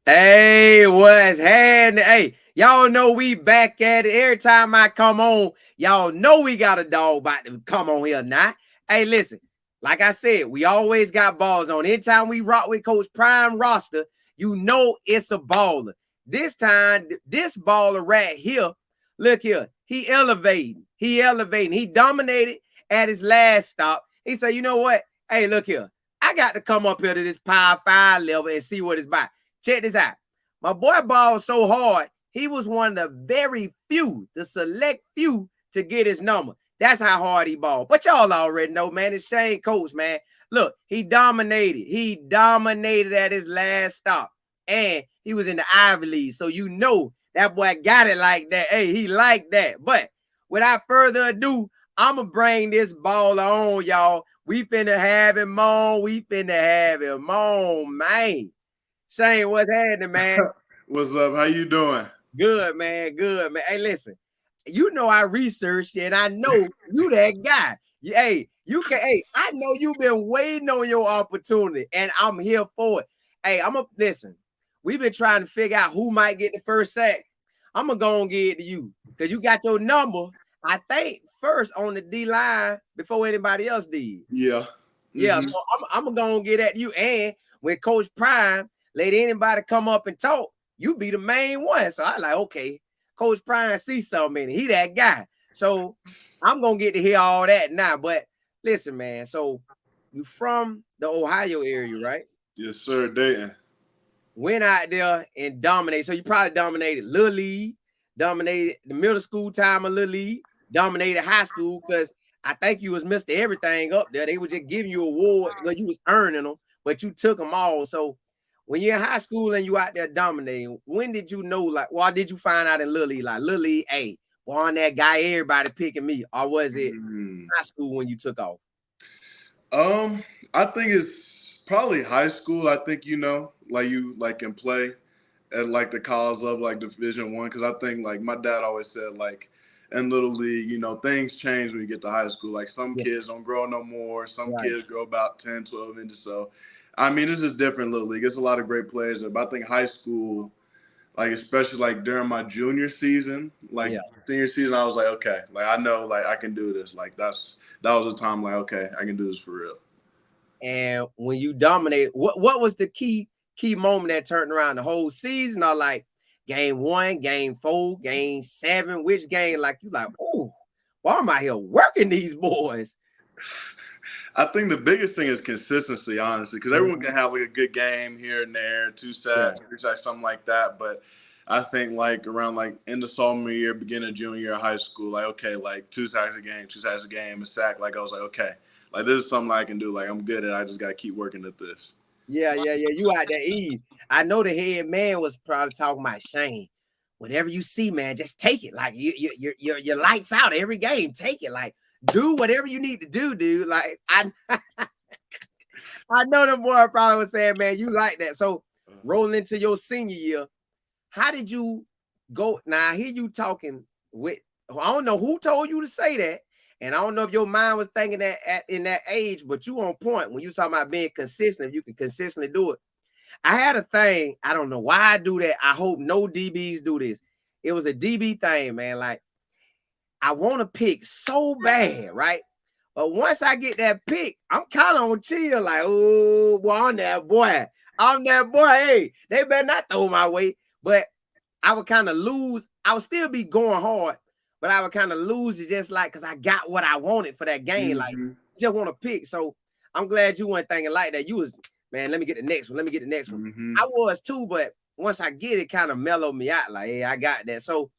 Hey, what's happening? Hey, y'all know we back at it. Every time I come on, y'all know we got a dog about to come on here now. Hey, listen, like I said, we always got balls on. Anytime we rock with Coach Prime roster, you know it's a baller. This time, this baller right here, look here, he elevating. He elevating. He dominated at his last stop. He said, you know what? Hey, look here. I got to come up here to this Power 5 level and see what it's about. Check this out. My boy balled so hard, he was one of the very few, the select few, to get his number. That's how hard he balled. But y'all already know, man, it's Shane Coates, man. Look, he dominated. He dominated at his last stop. And he was in the Ivy League. So you know that boy got it like that. Hey, he liked that. But without further ado, I'ma bring this baller on, y'all. We finna have him on. We finna have him on, man. Shane, what's happening, man? What's up? How you doing? Good, man. Good, man. Hey, listen, you know I researched and I know you that guy. Hey, you can. Hey, I know you've been waiting on your opportunity, and I'm here for it. Hey, I'm gonna listen. We've been trying to figure out who might get the first sack. I'm gonna go and get it to you because you got your number. I think first on the D line before anybody else did. Yeah. Yeah, hmm so I'm gonna go and get at you. And when Coach Prime let anybody come up and talk, you be the main one. So I like, okay, Coach Prime see something in it. He that guy. So I'm gonna get to hear all that now. But listen, man. So you from the Ohio area, right? Yes, sir. Dayton. Went out there and dominated. So you probably dominated Little League, dominated the middle school time of Little League, dominated high school because I think you was Mr. Everything up there. They were just giving you awards because you was earning them, but you took them all. So when you're in high school and you out there dominating, when did you know, like, why did you find out in Little League, like, Little League, hey, well, on that guy, everybody picking me, or was it Mm. high school when you took off? Um, I think it's probably high school. I think like you like can play at like the college level, like Division One, because I think like my dad always said like in little league, things change when you get to high school. Like some Yeah, kids don't grow no more. Some right. kids grow about 10, 12 inches. So, I mean, it's just different little league. It's a lot of great players there, but I think high school. Like especially like during my junior season, like Yeah. senior season, I was like, okay, like I know like I can do this. Like that was a time like okay, I can do this for real. And when you dominated, what was the key moment that turned around the whole season? Or like game one, game four, game seven? Which game like you like? Oh, why am I here working these boys? I think the biggest thing is consistency, honestly, because everyone Mhm. can have like a good game here and there, two Yeah, sacks, three sacks, something like that. But I think like around like end of sophomore year, beginning of junior year of high school, like okay, like two sacks a game, a sack. Like I was like, okay, like this is something I can do. Like I'm good at. I just got to keep working at this. yeah. You out there eat. I know the head man was probably talking about Shane. Whatever you see, man, just take it. Like your lights out every game. Take it. Like do whatever you need to do, dude. Like I know the boy probably was saying, man, you like that. So rolling into your senior year, how did you go? Now I hear you talking with. I don't know who told you to say that, and I don't know if your mind was thinking that in that age, but you on point when you talking about being consistent. If you can consistently do it. I had a thing. I don't know why I do that. I hope no DBs do this. It was a DB thing, man. Like I want to pick so bad, right? But once I get that pick, I'm kind of on chill, like, oh, boy, I'm that boy. I'm that boy. Hey, they better not throw my way. But I would kind of lose. I would still be going hard, but I would kind of lose it just like because I got what I wanted for that game. Like, hmm just want to pick. So I'm glad you weren't thinking like that. You was, man, let me get the next one. Let me get the next one. hmm I was too, but once I get it, kind of mellowed me out. Like, hey, I got that. So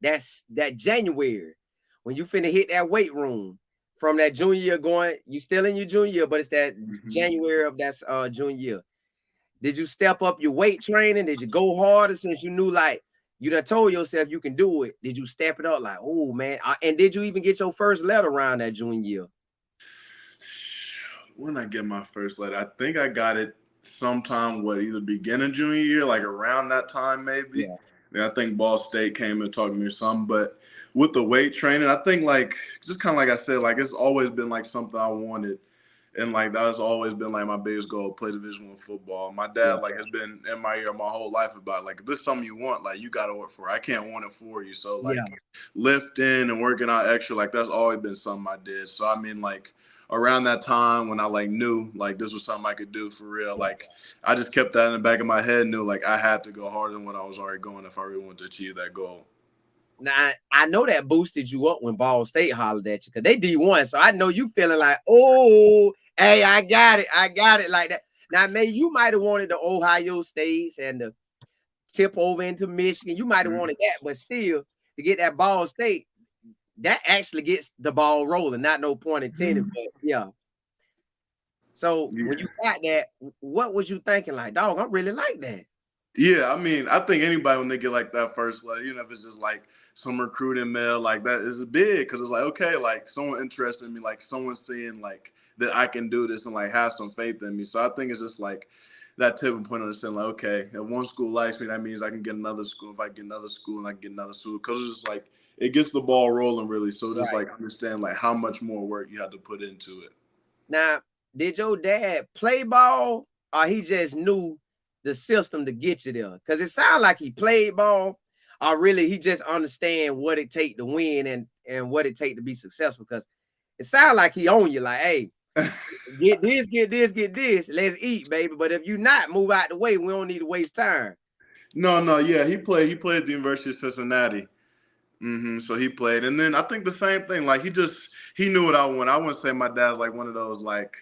that's that January when you finna hit that weight room from that junior year going, you still in your junior year, but it's that hmm January of that junior year. Did you step up your weight training? Did you go harder since you knew like you done told yourself you can do it? Did you step it up like, oh man? And did you even get your first letter around that junior year? When I get my first letter, I think I got it sometime, either beginning junior year, like around that time maybe. Yeah. And I think Ball State came and talked to me or something. But with the weight training, I think like just kind of like I said, like it's always been like something I wanted. And like that's always been like my biggest goal: play Division I football. My dad Yeah. like has been in my ear my whole life about like if this is something you want, like you gotta work for it. I can't want it for you. So Yeah. like lifting and working out extra, like that's always been something I did. So I mean like around that time when I like knew like this was something I could do for real, like I just kept that in the back of my head, knew like I had to go harder than what I was already going if I really wanted to achieve that goal. Now I know that boosted you up when Ball State hollered at you because they D1. So I know you feeling like, oh, hey, I got it like that. Now, maybe you might have wanted the Ohio States and the tip over into Michigan. You might have wanted that, but still, to get that Ball State, that actually gets the ball rolling. Not no point intended, but yeah. So Yeah. when you got that, what was you thinking? Like, dog, I really like that. Yeah, I mean, I think anybody when they get like that first, like, you know, if it's just like some recruiting mail like that, is big because it's like, okay, like someone interested in me, like someone seeing like that I can do this and like have some faith in me. So I think it's just like that tipping point of the saying, like, okay, if one school likes me, that means I can get another school. If I get another school, and I can get another school, because it's just like it gets the ball rolling really. So just Right. like understand like how much more work you have to put into it. Now, did your dad play ball or he just knew the system to get you there? Because it sounds like he played ball or really he just understand what it take to win and what it take to be successful. Because it sounds like he own you like, hey, get this, get this, get this. Let's eat, baby. But if you not, move out the way. We don't need to waste time. No, yeah, he played. He played at the University of Cincinnati. So he played, and then I think the same thing. Like he knew what I wanted. I wouldn't say my dad's like one of those like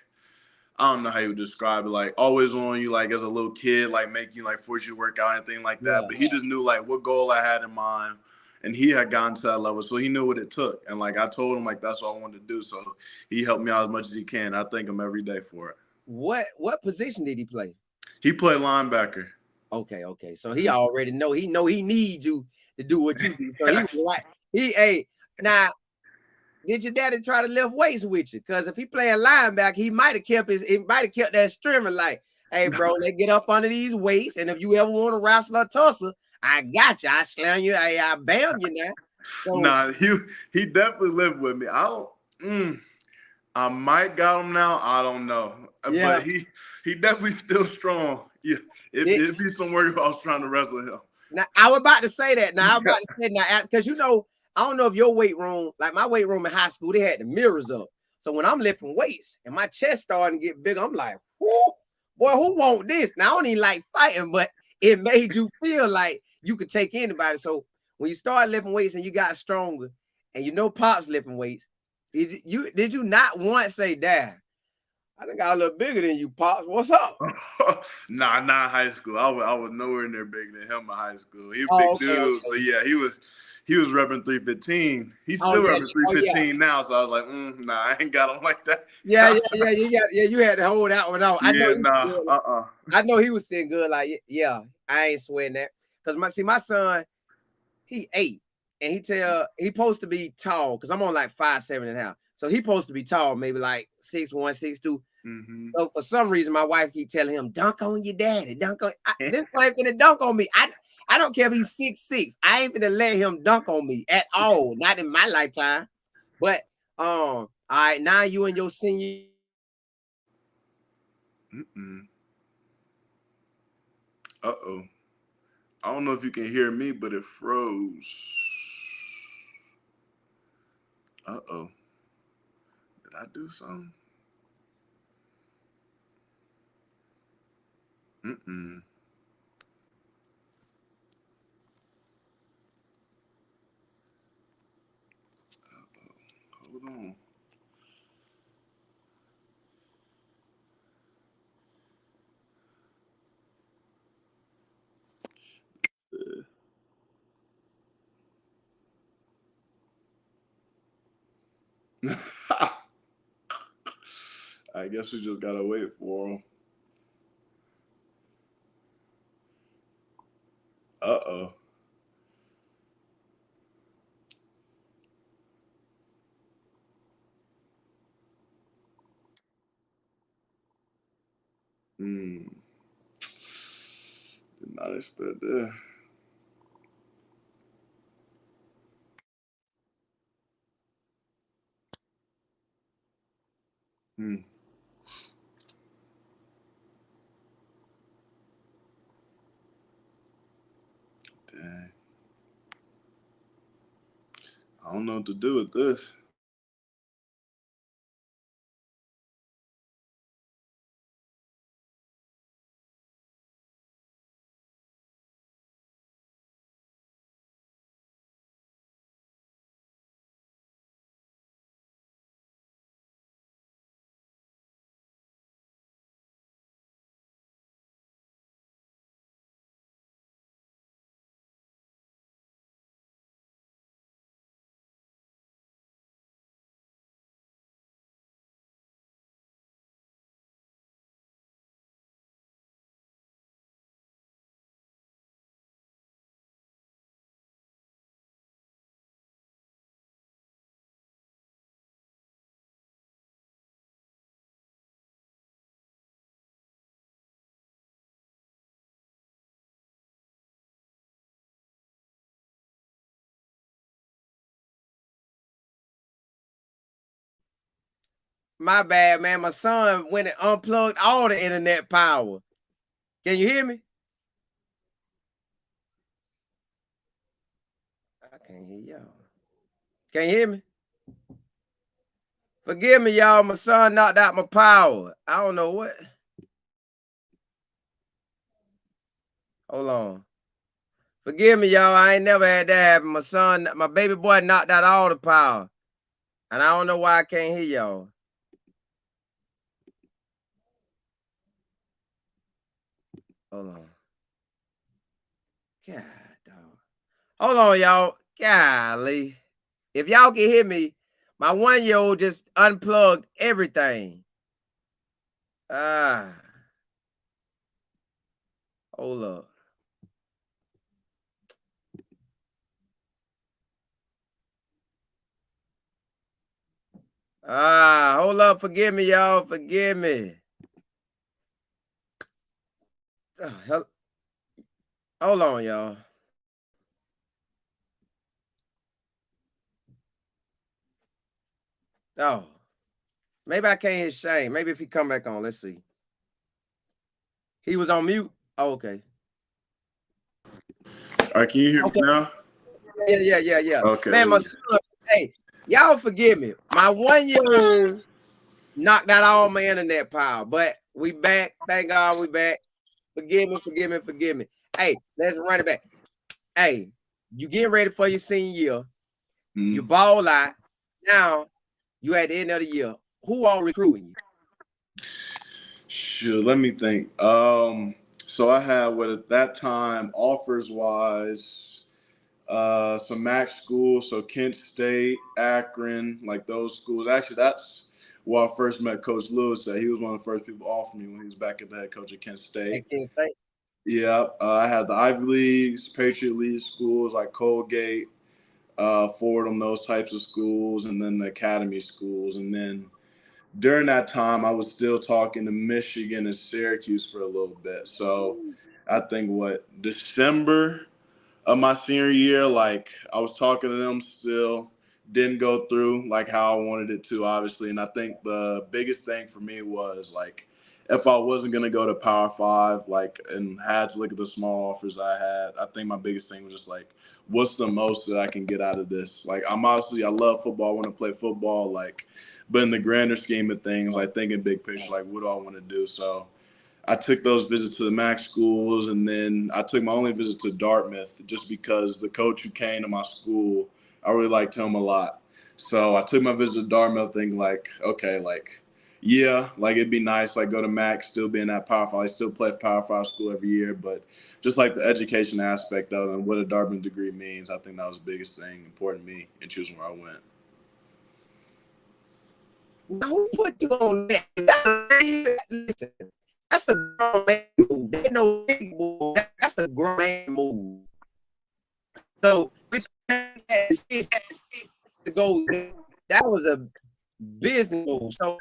I don't know how you would describe it. Like always on you, like as a little kid, like make you like force you to work out and anything like that. Yeah. But he just knew like what goal I had in mind, and he had gotten to that level, so he knew what it took. And like I told him, like that's what I wanted to do. So he helped me out as much as he can. I thank him every day for it. What position did he play? He played linebacker. Okay. So he already know. He needs you to do what you do. So he was like, now did your daddy try to lift weights with you? Because if he playing linebacker, he might have kept that streamer like, hey, bro, let's get up under these weights. And if you ever want to wrestle or tussle, I got you. I slam you. I bam you now. So Nah, he definitely lived with me. I might got him now. I don't know, yeah, but he definitely still strong. Yeah, it'd be some work if I was trying to wrestle him. now I was about to say that. Now I was about to say now because I don't know if your weight room, like my weight room in high school, they had the mirrors up. So when I'm lifting weights and my chest starting to get bigger, I'm like, whoo, boy, who want this? Now I don't even like fighting, but it made you feel like you could take anybody. So when you start lifting weights and you got stronger, and Pop's lifting weights, did you not once say, Dad, I think I got a little bigger than you, Pops. What's up? Nah, not high school. I was nowhere near bigger than him in high school. He a Oh, big okay, dude, so okay. yeah, he was repping 315. He's Oh still yeah, repping oh yeah. 315 now. So I was like, nah, I ain't got him like that. You had to hold that one out. I know Yeah, he was nah, good. I know he was sitting good. Like, yeah, I ain't sweating that. Cause my son, he 8, and he supposed to be tall. Cause I'm on like 5'7.5". So he supposed to be tall, maybe like 6'1", 6'2". Mm-hmm. So for some reason, my wife keep telling him, "Dunk on your daddy, dunk on." This boy ain't gonna dunk on me. I don't care if he's 6'6". I ain't gonna let him dunk on me at all. Not in my lifetime. But all right, now you and your senior. Mm-mm. Uh-oh. I don't know if you can hear me, but it froze. Uh-oh. Did I do something? Mm-mm. Hold on. I guess we just gotta wait for him. Uh-oh. Hmm. Did not expect that. Hmm. Dang. I don't know what to do with this. My bad, man. My son went and unplugged all the internet power. Can you hear me? I can't hear y'all. Can you hear me? Forgive me, y'all. My son knocked out my power. I don't know what. Hold on. Forgive me, y'all. I ain't never had that happen. My son, my baby boy knocked out all the power. And I don't know why I can't hear y'all. Hold on. God, dog. Hold on, y'all. Golly. If y'all can hear me, my 1-year-old just unplugged everything. Ah. Hold up. Hold up. Forgive me, y'all. Forgive me. Hold on, y'all. Oh. Maybe I can't hear Shane. Maybe if he come back on, let's see. He was on mute. Oh, okay. All right, can you hear me now? Yeah. Okay. Man, my son, hey, y'all forgive me. My 1-year-old knocked out all my internet power, but we back. Thank God we back. Forgive me. Hey, let's run it back. Hey, you getting ready for your senior year. You ball out. Now, you at the end of the year. Who all recruiting you? Sure, let me think. So I had what at that time offers wise, some MAC schools, so Kent State, Akron, like those schools. Actually, that's where I first met Coach Lewis. He was one of the first people offered me when he was back at the head coach at Kent State. At Kent State. Yeah, I had the Ivy Leagues, Patriot League schools like Colgate, Fordham, those types of schools, and then the academy schools. And then during that time, I was still talking to Michigan and Syracuse for a little bit. So I think December of my senior year, like I was talking to them still, didn't go through like how I wanted it to, obviously. And I think the biggest thing for me was like if I wasn't gonna go to Power Five, like and had to look at the small offers I had, I think my biggest thing was just like, what's the most that I can get out of this? Like I love football, I want to play football, like, but in the grander scheme of things, like thinking big picture, like what do I want to do? So I took those visits to the MAC schools, and then I took my only visit to Dartmouth just because the coach who came to my school, I really liked him a lot. So I took my visit to Dartmouth thinking like, okay, like, yeah, like it'd be nice, like go to MAC, still be in that Power Five. I still play Power Five school every year, but just like the education aspect of it and what a Dartmouth degree means, I think that was the biggest thing important to me in choosing where I went. Now, who put you on that? Listen, that's a grown man move. They know big move. That's a grown man move. So we to go. That was a business move. So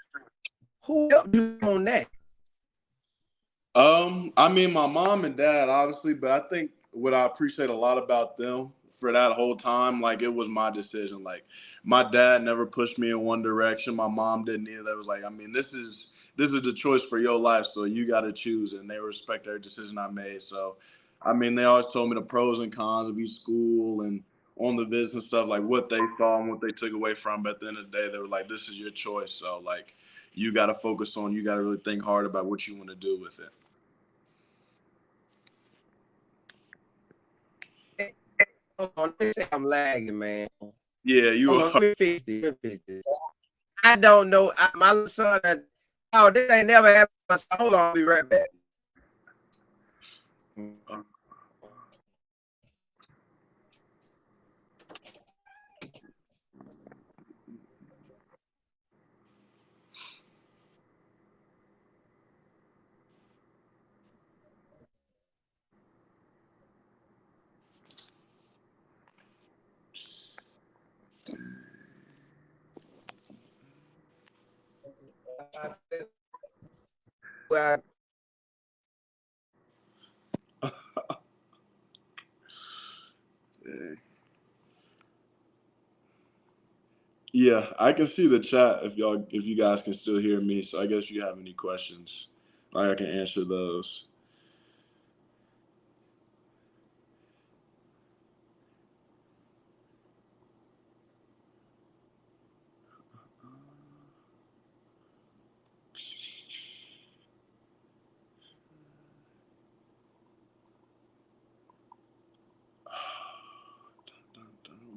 who helped you on that? I mean, my mom and dad, obviously, but I think what I appreciate a lot about them for that whole time, like it was my decision. Like my dad never pushed me in one direction. My mom didn't either. It was like, I mean, this is the choice for your life, so you got to choose, and they respect every decision I made. So I mean, they always told me the pros and cons of each school and on the visit and stuff, like what they saw and what they took away from. But at the end of the day, they were like, "This is your choice." So like, you got to focus on. You got to really think hard about what you want to do with it. Hold on, they say I'm lagging, man. Yeah, you Hold on, are. let me fix this. I don't know. My little son, oh, this ain't never happened. Hold on, I'll be right back. Well, Yeah, I can see the chat if you guys can still hear me. So I guess you have any questions, like I can answer those.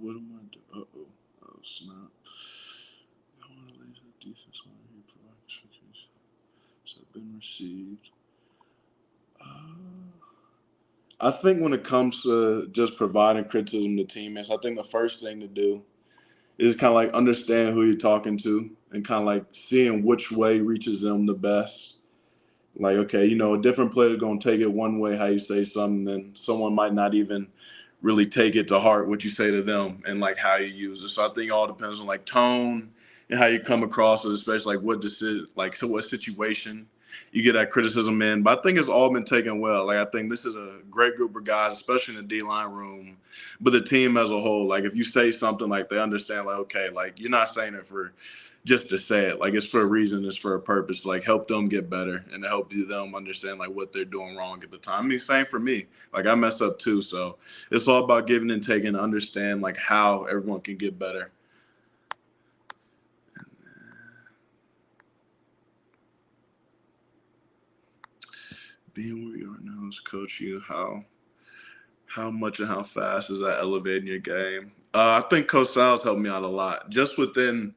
What am I doing? Uh-oh. Oh, snap. I want to leave the defense line here providing showcase have been received. I think when it comes to just providing criticism to teammates, I think the first thing to do is kind of like understand who you're talking to and kind of like seeing which way reaches them the best. Like, okay, a different player is going to take it one way, how you say something, then someone might not even really take it to heart what you say to them and like how you use it. So I think it all depends on like tone and how you come across it, especially like what decision, like so what situation you get that criticism in. But I think it's all been taken well. Like I think this is a great group of guys, especially in the D line room, but the team as a whole. Like if you say something, like they understand, like okay, like you're not saying it for just to say it. Like it's for a reason, it's for a purpose. Like help them get better and to help them understand like what they're doing wrong at the time. I mean, same for me. Like I mess up too, so it's all about giving and taking to understand like how everyone can get better. Being where you are now as coach, you how much and how fast is that elevating your game? I think Coach Sal's helped me out a lot just within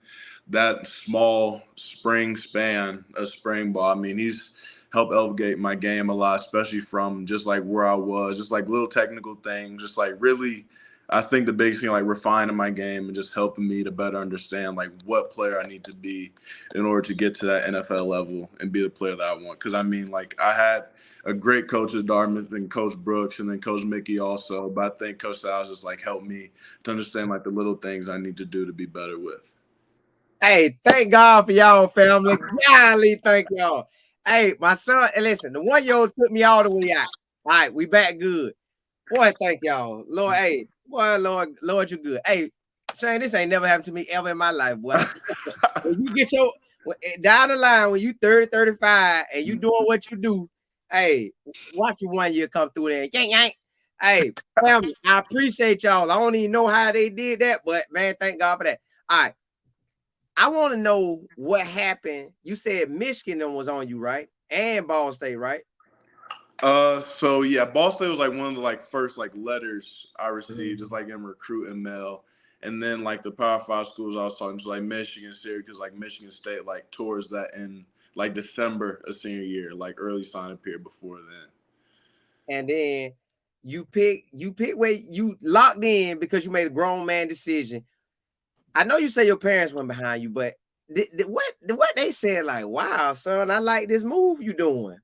that small spring span of spring ball. I mean, he's helped elevate my game a lot, especially from just like where I was, just like little technical things, just like really. I think the biggest thing, like refining my game and just helping me to better understand like what player I need to be in order to get to that NFL level and be the player that I want. Because I mean, like I had a great coach at Dartmouth and Coach Brooks and then Coach Mickey also. But I think Coach Sal's just like helped me to understand like the little things I need to do to be better with. hey, thank God for y'all, family. Golly, thank y'all. Hey, my son, and listen, the 1-year-old took me all the way out. All right, we back good. Boy, thank y'all. Lord, hey, boy, Lord, you good. Hey, Shane, this ain't never happened to me ever in my life, boy. When you get your down the line, when you 30, 35, and you doing what you do, hey, watch your 1 year come through there. Yank, yank. Hey, family, I appreciate y'all. I don't even know how they did that, but man, thank God for that. All right. I want to know what happened. You said Michigan was on you, right? And Ball State, right? So yeah, Ball State was like one of the like first like letters I received, just like in recruiting mail. And then like the Power Five schools I was talking to, like Michigan, Syracuse, like Michigan State, like towards that in like December of senior year, like early signing period before then. And then you pick where you locked in because you made a grown man decision. I know you say your parents went behind you, but what they said, like, wow, son, I like this move you doing.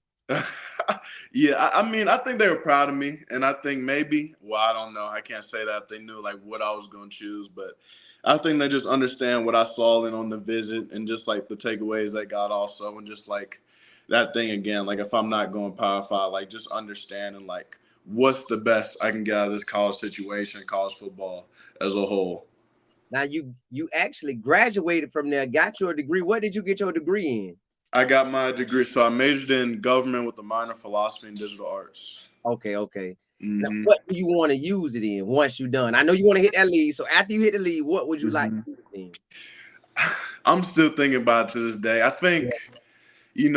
Yeah, I mean, I think they were proud of me, and I think maybe, well, I don't know, I can't say that they knew like what I was going to choose, but I think they just understand what I saw in on the visit and just like the takeaways they got also, and just like that thing again, like if I'm not going Power Five, like just understanding like what's the best I can get out of this college situation, college football as a whole. Now you actually graduated from there, got your degree. What did you get your degree in? I got my degree, so I majored in government with a minor in philosophy and digital arts. Okay. Now, Mm-hmm. what do you want to use it in once you're done? I know you want to hit that lead. So after you hit the lead, what would you like Mm-hmm. to use it in? I'm still thinking about it to this day. I Yeah. think,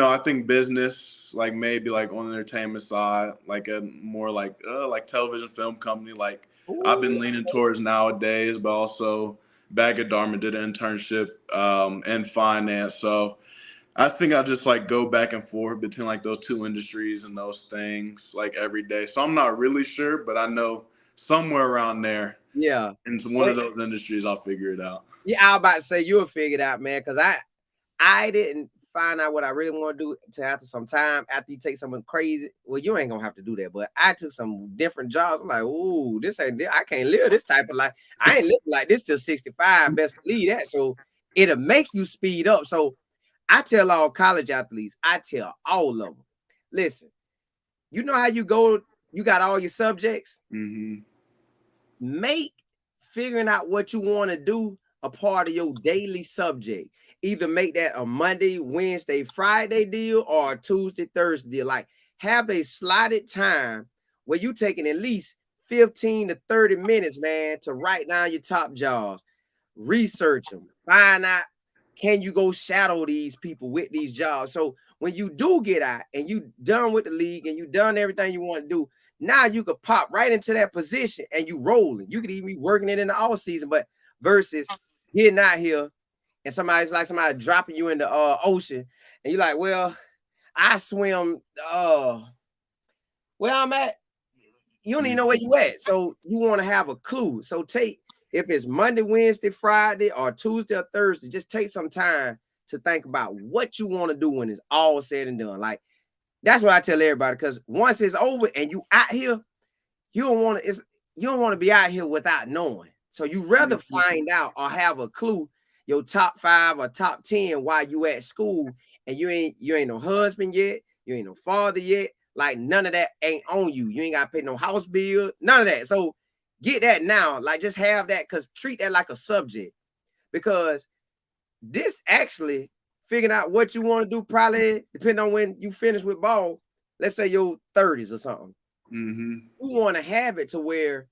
I think business, like maybe like on the entertainment side, like a more like television film company, like I've Ooh, been leaning towards nowadays, but also back at Dartmouth did an internship in finance. So I think I just like go back and forth between like those two industries and those things like every day. So I'm not really sure, but I know somewhere around there yeah. in one Well, of those industries, I'll figure it out. yeah, I was about to say you'll figure it out, man. Because I didn't find out what I really want to do to after some time after you take something crazy. Well, you ain't gonna have to do that, but I took some different jobs. I'm like, ooh, this ain't I can't live this type of life. I ain't living like this till 65. Best believe that. So it'll make you speed up. So I tell all college athletes, I tell all of them, listen, you know how you go, you got all your subjects, Mm-hmm. make figuring out what you want to do a part of your daily subject. Either make that a Monday, Wednesday, Friday deal or a Tuesday, Thursday deal. Like have a slotted time where you taking at least 15 to 30 minutes, man, to write down your top jobs, research them, find out can you go shadow these people with these jobs. So when you do get out and you done with the league and you done everything you want to do, now you could pop right into that position and you rolling. You could even be working it in the off season, but versus getting out here and somebody dropping you in the ocean and you're like, well, I swim where I'm at. You don't even know where you at. So you want to have a clue. So take if it's Monday, Wednesday, Friday, or Tuesday or Thursday, just take some time to think about what you want to do when it's all said and done. Like that's what I tell everybody because once it's over and you out here, you don't want to you don't want to be out here without knowing. So you rather Mm-hmm. find out or have a clue your top 5 or top 10 while you at school and you ain't no husband yet, you ain't no father yet. Like none of that ain't on you. You ain't got to pay no house bill, none of that. So get that now. Like just have that because treat that like a subject because this actually figuring out what you want to do probably depending on when you finish with ball. Let's say your 30s or something. Mm-hmm. You want to have it to where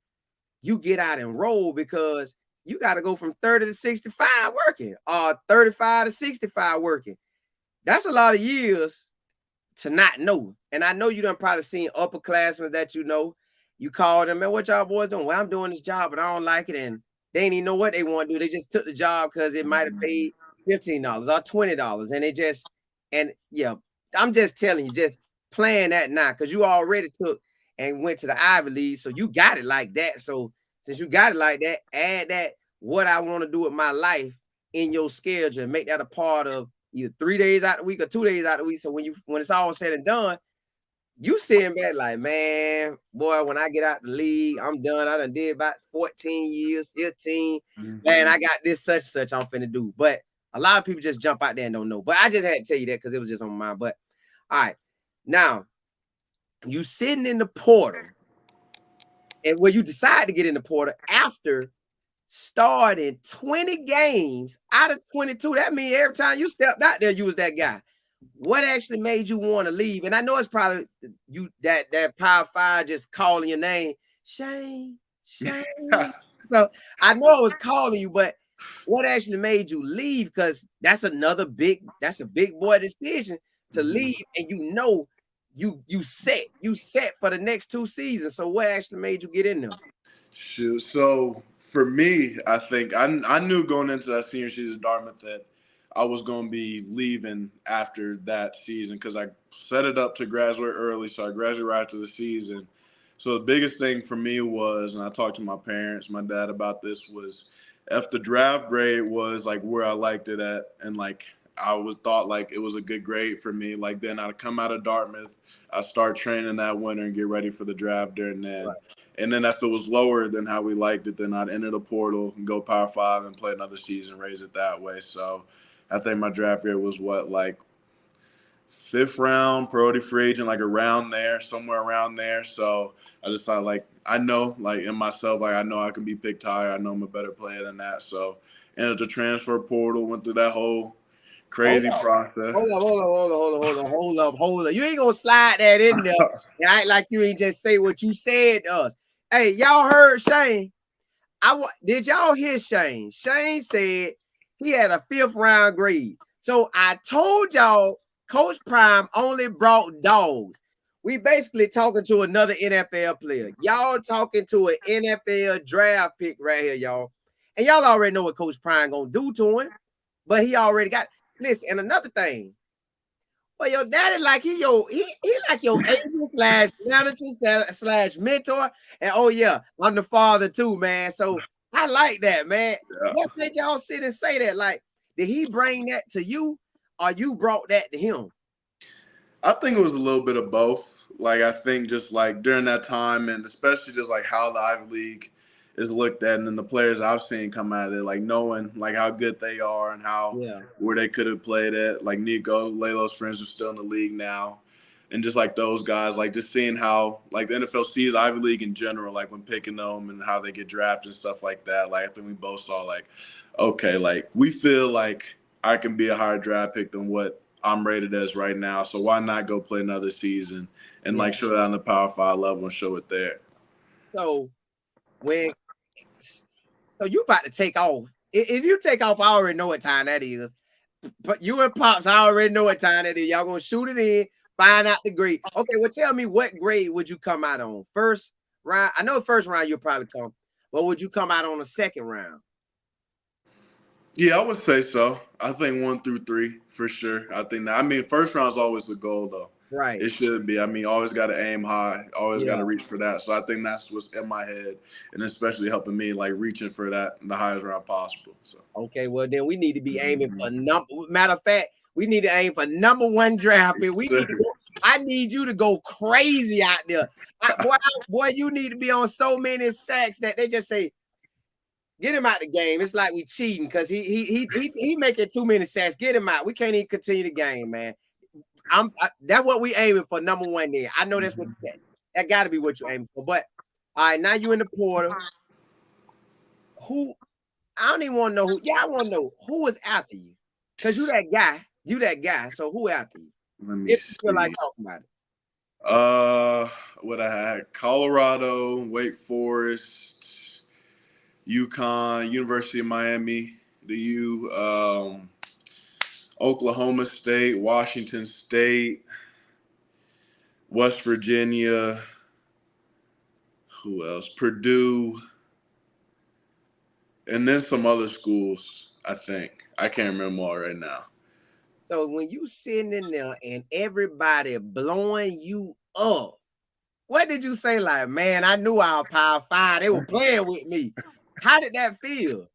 you get out and roll because you got to go from 30 to 65 working or 35 to 65 working. That's a lot of years to not know. And I know you done probably seen upperclassmen that you know. You call them, man, what y'all boys doing? Well, I'm doing this job, but I don't like it. And they ain't even know what they want to do. They just took the job because it might have paid $15 or $20. And they just, and yeah, I'm just telling you, just plan that now because you already took and went to the Ivy League. So you got it like that. So since you got it like that, add that what I want to do with my life in your schedule and make that a part of either 3 days out the week or 2 days out the week. So when it's all said and done, you sitting back like, man, boy, when I get out the league, I'm done. I done did about 14 years, 15. Man, Mm-hmm. I got this such I'm finna do. But a lot of people just jump out there and don't know. But I just had to tell you that because it was just on my mind. But all right. Now, you sitting in the portal, and where you decide to get in the portal after starting 20 games out of 22. That means every time you stepped out there, you was that guy. What actually made you want to leave? And I know it's probably you that Power Five just calling your name, Shane, Shane. So I know I was calling you, but what actually made you leave? Because that's a big boy decision to Mm-hmm. leave, and you set for the next 2 seasons. So what actually made you get in there? Shoot. So for me, I think I knew going into that senior season at Dartmouth that I was going to be leaving after that season because I set it up to graduate early. So I graduated right after the season. So the biggest thing for me was, and I talked to my parents, my dad about this, was if the draft grade was like where I liked it at, and like I was thought like it was a good grade for me, like then I'd come out of Dartmouth, I start training that winter and get ready for the draft during then. And then if it was lower than how we liked it, then I'd enter the portal and go Power Five and play another season, raise it that way. So I think my draft year was what, like fifth round, priority free agent, like around there, somewhere around there. So I just thought, like, I know, like in myself, like I know I can be picked higher. I know I'm a better player than that. So entered the transfer portal, went through that whole Hold Crazy up. process. Hold up. You ain't gonna slide that in there and act like you ain't just say what you said to us. Hey, y'all heard Shane? Did y'all hear Shane? Shane said he had a 5th round grade. So I told y'all Coach Prime only brought dogs. We basically talking to another NFL player. Y'all talking to an NFL draft pick right here, y'all. And y'all already know what Coach Prime gonna do to him, but he already got. Listen, and another thing. Well, your daddy like he like your agent slash manager slash mentor. And oh yeah, I'm the father too, man. So I like that, man. Yeah. What made y'all sit and say that? Like, did he bring that to you or you brought that to him? I think it was a little bit of both. Like I think just like during that time, and especially just like how the Ivy League is looked at, and then the players I've seen come out of it, like knowing like how good they are and how Yeah. where they could have played at. Like Nico, Lalo's friends are still in the league now, and just like those guys, like just seeing how like the NFL sees Ivy League in general, like when picking them and how they get drafted and stuff like that. Like I think we both saw like, okay, like we feel like I can be a higher draft pick than what I'm rated as right now. So why not go play another season and Yeah. like show that on the Power 5 level and show it there? So when so you about to take off. If you take off, I already know what time that is. But you and Pops, I already know what time that is. Y'all gonna shoot it in, find out the grade. Okay, well, tell me what grade would you come out on? First round. I know the first round you'll probably come, but would you come out on the second round? Yeah, I would say so. I think 1 through 3 for sure. I think that. I mean, first round is always the goal, though. Right. It should be. I mean, always got to aim high. Always got Yeah. to reach for that. So I think that's what's in my head, and especially helping me like reaching for that in the highest round possible. So. Okay, well then we need to be aiming for number. Matter of fact, we need to aim for #1 draft pick. We need to go. I need you to go crazy out there, boy. You need to be on so many sacks that they just say, "Get him out the game." It's like we cheating because he making too many sacks. Get him out. We can't even continue the game, man. That's what we aiming for #1 there. I know that's what that got to be what you're aiming for. But all right, now you in the portal. Who I don't even want to know who. Yeah, I want to know who was after you. Cause you that guy. You that guy. So who after you? Let me If you feel like see. talking about it. What I had: Colorado, Wake Forest, UConn, University of Miami, the U, Oklahoma State, Washington State, West Virginia. Who else? Purdue, and then some other schools. I think I can't remember all right now. So when you sitting in there and everybody blowing you up, what did you say? Like, man, I knew our Power 5. They were playing with me. How did that feel?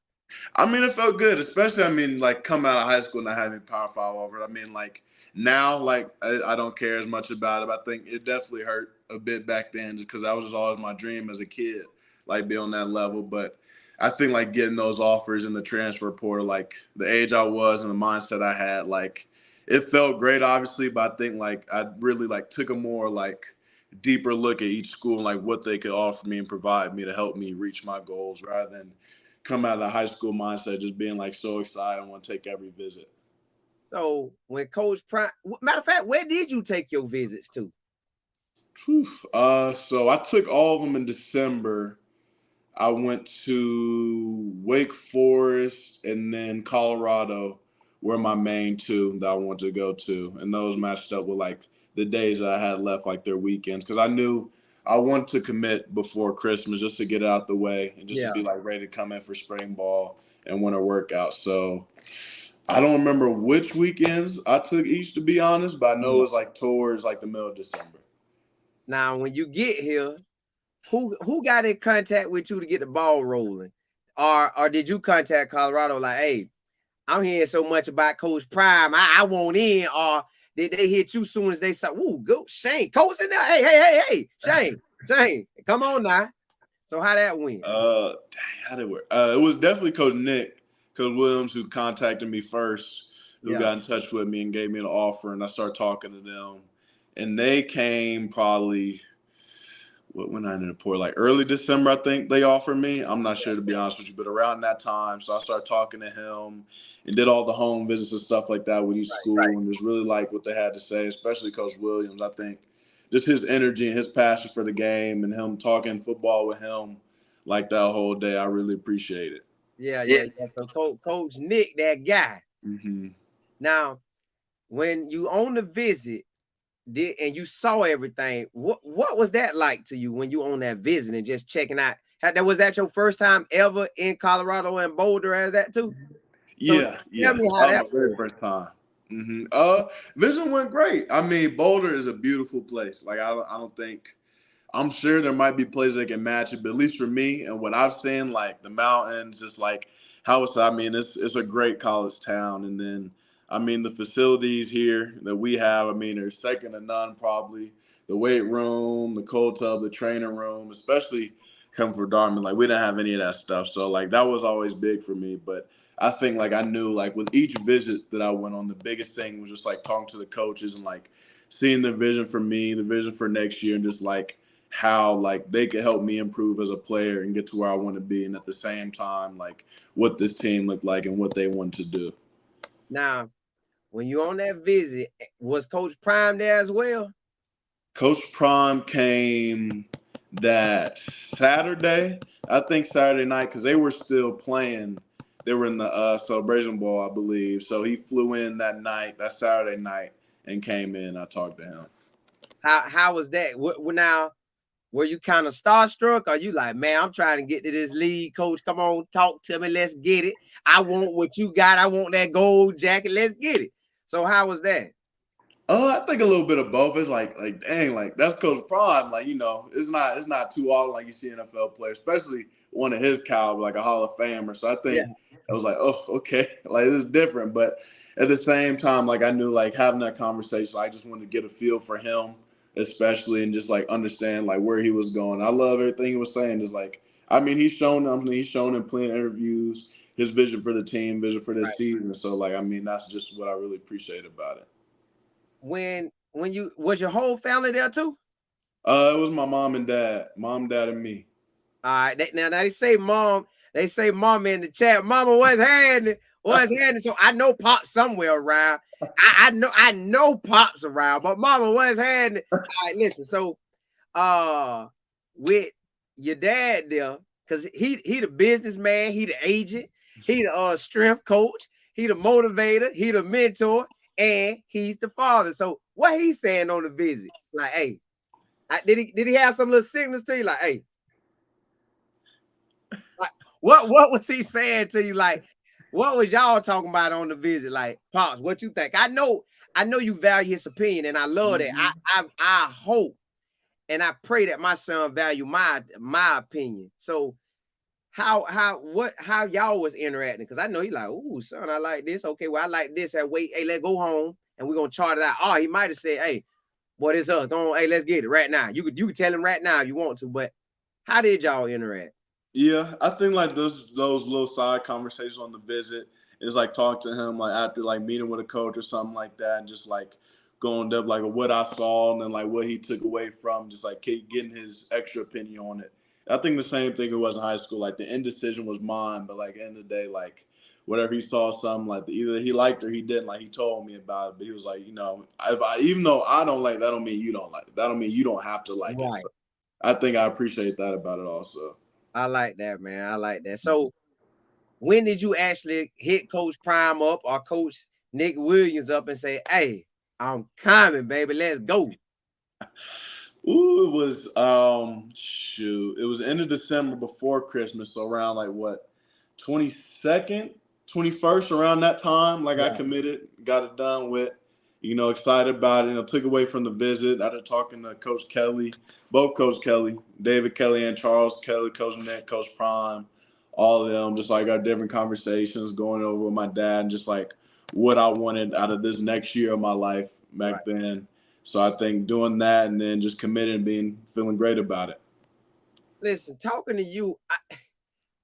I mean, it felt good, especially, I mean, like, coming out of high school and not having Power 5 over. I mean, like, now, like, I don't care as much about it. I think it definitely hurt a bit back then just because that was just always my dream as a kid, like, be on that level. But I think, like, getting those offers in the transfer portal, like, the age I was and the mindset I had, like, it felt great, obviously, but I think, like, I really, like, took a more, like, deeper look at each school and, like, what they could offer me and provide me to help me reach my goals rather than – come out of the high school mindset, just being like so excited and want to take every visit. So when Coach Prime, matter of fact, where did you take your visits to? Whew. So I took all of them in December. I went to Wake Forest and then Colorado were my main two that I wanted to go to. And those matched up with like the days that I had left, like their weekends. Because I knew I wanted to commit before Christmas just to get it out the way and just to Yeah. be like ready to come in for spring ball and winter workout. So I don't remember which weekends I took each, to be honest, but I know it was like towards like the middle of December. Now, when you get here, who got in contact with you to get the ball rolling? Or did you contact Colorado like, hey, I'm hearing so much about Coach Prime, I want in, or did they hit you soon as they said, ooh, go Shane, Coach in there, hey, Shane, come on now. So how that went? Dang, how did it work? It was definitely Coach Williams, who contacted me first, who Yeah. got in touch with me and gave me an offer, and I started talking to them. And they came probably what when I ended up pour like early December, I think they offered me. I'm not sure to be honest with you, but around that time, so I started talking to him and did all the home visits and stuff like that with each school, and just really like what they had to say, especially Coach Williams. I think just his energy and his passion for the game and him talking football with him like that whole day, I really appreciate it. Yeah. So Coach Nick, that guy. Mm-hmm. Now, when you on the visit, and you saw everything, what was that like to you when you on that visit and just checking out? Was that your first time ever in Colorado and Boulder as that too? So Yeah, tell yeah. me how That was that my very was. first time. Vision went great. I mean, Boulder is a beautiful place. Like I don't think I'm sure there might be places that can match it, but at least for me and what I've seen, like the mountains, just like how it's. I mean, it's a great college town, and then I mean the facilities here that we have. I mean, they're second to none probably. The weight room, the cold tub, the training room, especially coming for Dartmouth, like we didn't have any of that stuff. So like that was always big for me. But I think like I knew like with each visit that I went on, the biggest thing was just like talking to the coaches and like seeing the vision for me, the vision for next year, and just like how like they could help me improve as a player and get to where I want to be, and at the same time like what this team looked like and what they want to do. Now, when you on that visit, was Coach Prime there as well? Coach Prime came that Saturday, I think Saturday night, because they were still playing. They were in the Celebration Bowl, I believe. So he flew in that night, that Saturday night, and came in. I talked to him. How was that? Now, were you kind of starstruck? Or you like, man, I'm trying to get to this league, coach. Come on, talk to me. Let's get it. I want what you got. I want that gold jacket. Let's get it. So how was that? I think a little bit of both. It's like dang, like that's Coach Prime. Like it's not too often like you see NFL players, especially one of his caliber, like a Hall of Famer. So I Yeah. think I was like, oh, okay, like this is different. But at the same time, like I knew like having that conversation, I just wanted to get a feel for him, especially and just like understand like where he was going. I love everything he was saying. Just like I mean, he's shown in plenty of interviews his vision for the team, vision for this Right. season. So like I mean, that's just what I really appreciate about it. When you was your whole family there too? It was my mom, dad, and me. All right. Now they say mom in the chat. Mama, what's happening? What's happening? So I know Pop's somewhere around. I know Pop's around, but mama, what's happening? All right, listen. So with your dad there, because he the businessman, he the agent, he the strength coach, he the motivator, he the mentor, and he's the father. So what he's saying on the visit, like, hey, did he have some little signals to you, like, hey, like what was he saying to you, like, what was y'all talking about on the visit, like, Pops, what you think? I know you value his opinion, and I love that. Mhm. I hope and I pray that my son value my opinion. So how y'all was interacting? Because I know he like, ooh, son, I like this. Okay, well, I like this. Wait, hey, let's go home and we're gonna chart it out. Oh, he might have said, hey, what is us? Go on, hey, let's get it right now. You could tell him right now if you want to, but how did y'all interact? Yeah, I think like those little side conversations on the visit is like talk to him like after like meeting with a coach or something like that, and just like going up like what I saw and then like what he took away from just like getting his extra opinion on it. I think the same thing it was in high school. Like the indecision was mine, but like at the end of the day, like whatever he saw something like either he liked or he didn't, like he told me about it. But he was like, if I even though I don't like that, don't mean you don't like it. That don't mean you don't have to like it. Right. So I think I appreciate that about it also. I like that, man. I like that. So when did you actually hit Coach Prime up or Coach Nick Williams up and say, hey, I'm coming, baby. Let's go. Ooh, it was shoot. It was end of December before Christmas, so around like what 22nd, 21st, around that time. Like I Yeah. committed, got it done with, excited about it. Took away from the visit. I started talking to Coach Kelly, both Coach Kelly, David Kelly and Charles Kelly, Coach Nick, Coach Prime, all of them. Just like our different conversations, going over with my dad, and just like what I wanted out of this next year of my life Right. back then. So I think doing that and then just committing and feeling great about it. Listen, talking to you,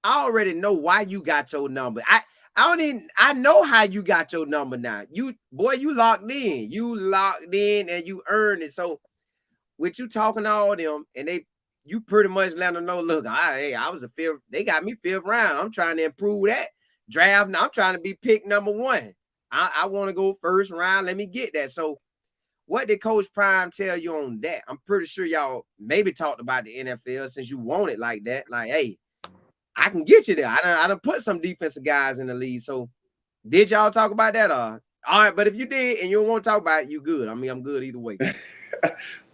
I already know why you got your number. I don't even I know how you got your number now. You locked in. You locked in and you earned it. So with you talking to all them and they you pretty much let them know, look, I was a fifth. They got me fifth round. I'm trying to improve that draft. Now I'm trying to be pick number one. I want to go first round. Let me get that. So what did Coach Prime tell you on that? I'm pretty sure y'all maybe talked about the NFL since you want it like that. Like, hey, I can get you there. I done put some defensive guys in the league. So did y'all talk about that? All right, but if you did and you don't want to talk about it, you good. I mean, I'm good either way.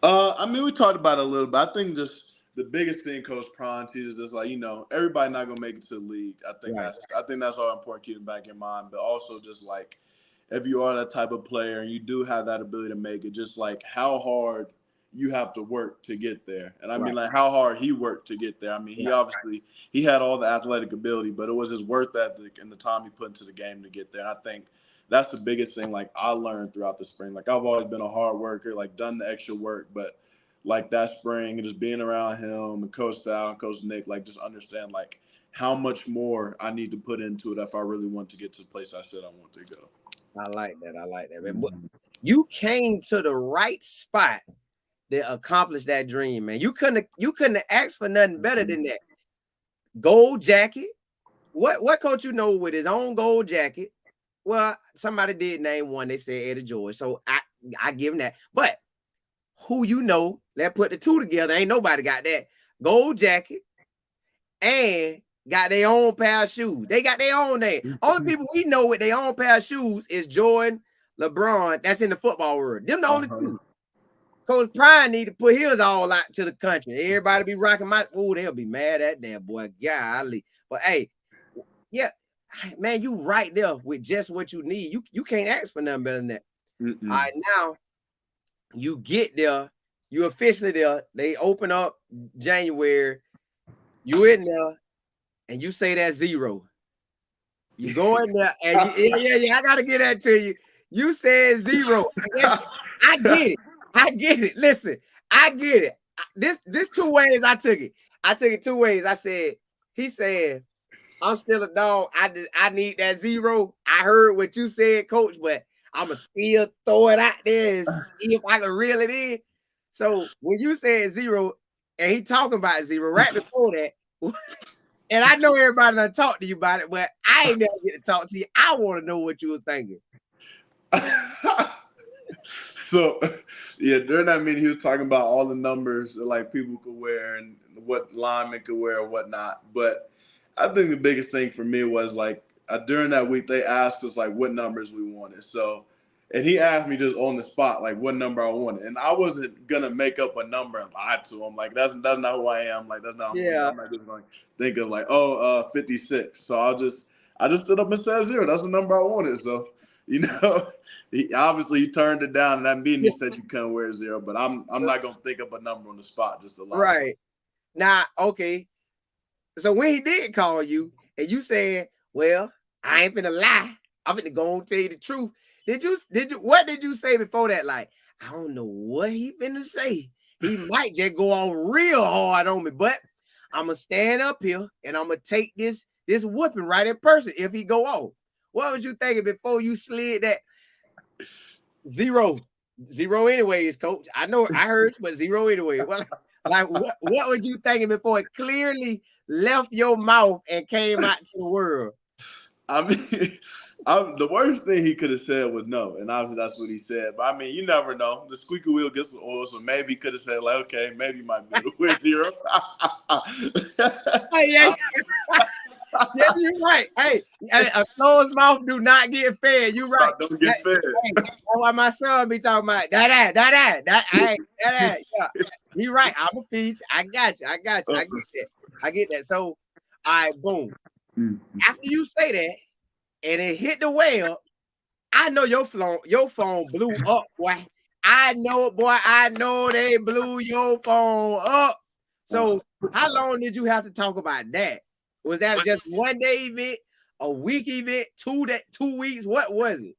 I mean, we talked about it a little bit. I think just the biggest thing Coach Prime teaches is like, everybody not gonna make it to the league. I think that's all important keeping back in mind. But also just like if you are that type of player and you do have that ability to make it, just like how hard you have to work to get there. And I mean like how hard he worked to get there. I mean, he had all the athletic ability, but it was his work ethic and the time he put into the game to get there. And I think that's the biggest thing like I learned throughout the spring. Like I've always been a hard worker, like done the extra work, but like that spring and just being around him and Coach Sal and Coach Nick, like just understand like how much more I need to put into it if I really want to get to the place I said I want to go. I like that, man. You came to the right spot to accomplish that dream, man. You couldn't have asked for nothing better than that. Gold jacket. What coach with his own gold jacket? Well, somebody did name one. They said Eddie George. So I give him that. But who let's put the two together. Ain't nobody got that. Gold jacket and got their own pair of shoes. They got their own name. Only people we know with their own pair of shoes is Jordan, LeBron. That's in the football world. Them the only two. Coach Prime need to put his all out to the country. Everybody be rocking they'll be mad at that boy. Golly. But hey, yeah, man, you right there with just what you need. You can't ask for nothing better than that. All right, now you get there. You officially there. They open up January. You in there, and you say that zero. You go in there, and I gotta get that to you. You said zero. I get it. Listen, I get it. This two ways I took it. I took it two ways. He said, I'm still a dog. I need that zero. I heard what you said, coach, but I'ma still throw it out there and see if I can reel it in. So when you said zero, and he talking about zero right before that, and I know everybody done talk to you about it, but I ain't never get to talk to you. I want to know what you were thinking. So, yeah, during that meeting, he was talking about all the numbers that like people could wear and what linemen could wear or whatnot. But I think the biggest thing for me was like during that week, they asked us like what numbers we wanted. So, and he asked me just on the spot like what number I wanted, and I wasn't gonna make up a number and lie to him. Like that's not who I am. Like that's not. I'm not just going to think of like 56. So I just stood up and said zero. That's the number I wanted. So. He obviously turned it down in that meeting. He said you couldn't wear zero, but I'm not gonna think up a number on the spot just to lie. Right. Now, okay. So when he did call you and you said, well, I ain't finna lie. I'm finna go and tell you the truth. What did you say before that? Like, I don't know what he finna say. He might just go on real hard on me, but I'm gonna stand up here and I'm gonna take this whooping right in person if he go off. What was you thinking before you slid that zero anyways, coach? I know I heard, but zero anyway. Well, like what was you thinking before it clearly left your mouth and came out to the world? I mean, the worst thing he could have said was no, and obviously that's what he said. But I mean, you never know. The squeaky wheel gets the oil, so maybe he could have said like, okay, maybe you might be able to win zero. Yeah, you're right. Hey, a closed mouth do not get fed. You're right. Don't get fed. Hey, that's why my son be talking about that. Yeah, you're right. I'm a feed. I got you. I get that. So, all right, boom. After you say that, and it hit the whale, I know your phone blew up, boy. I know, boy. I know they blew your phone up. So, how long did you have to talk about that? Was that just one day event, a week event, 2 weeks? What was it?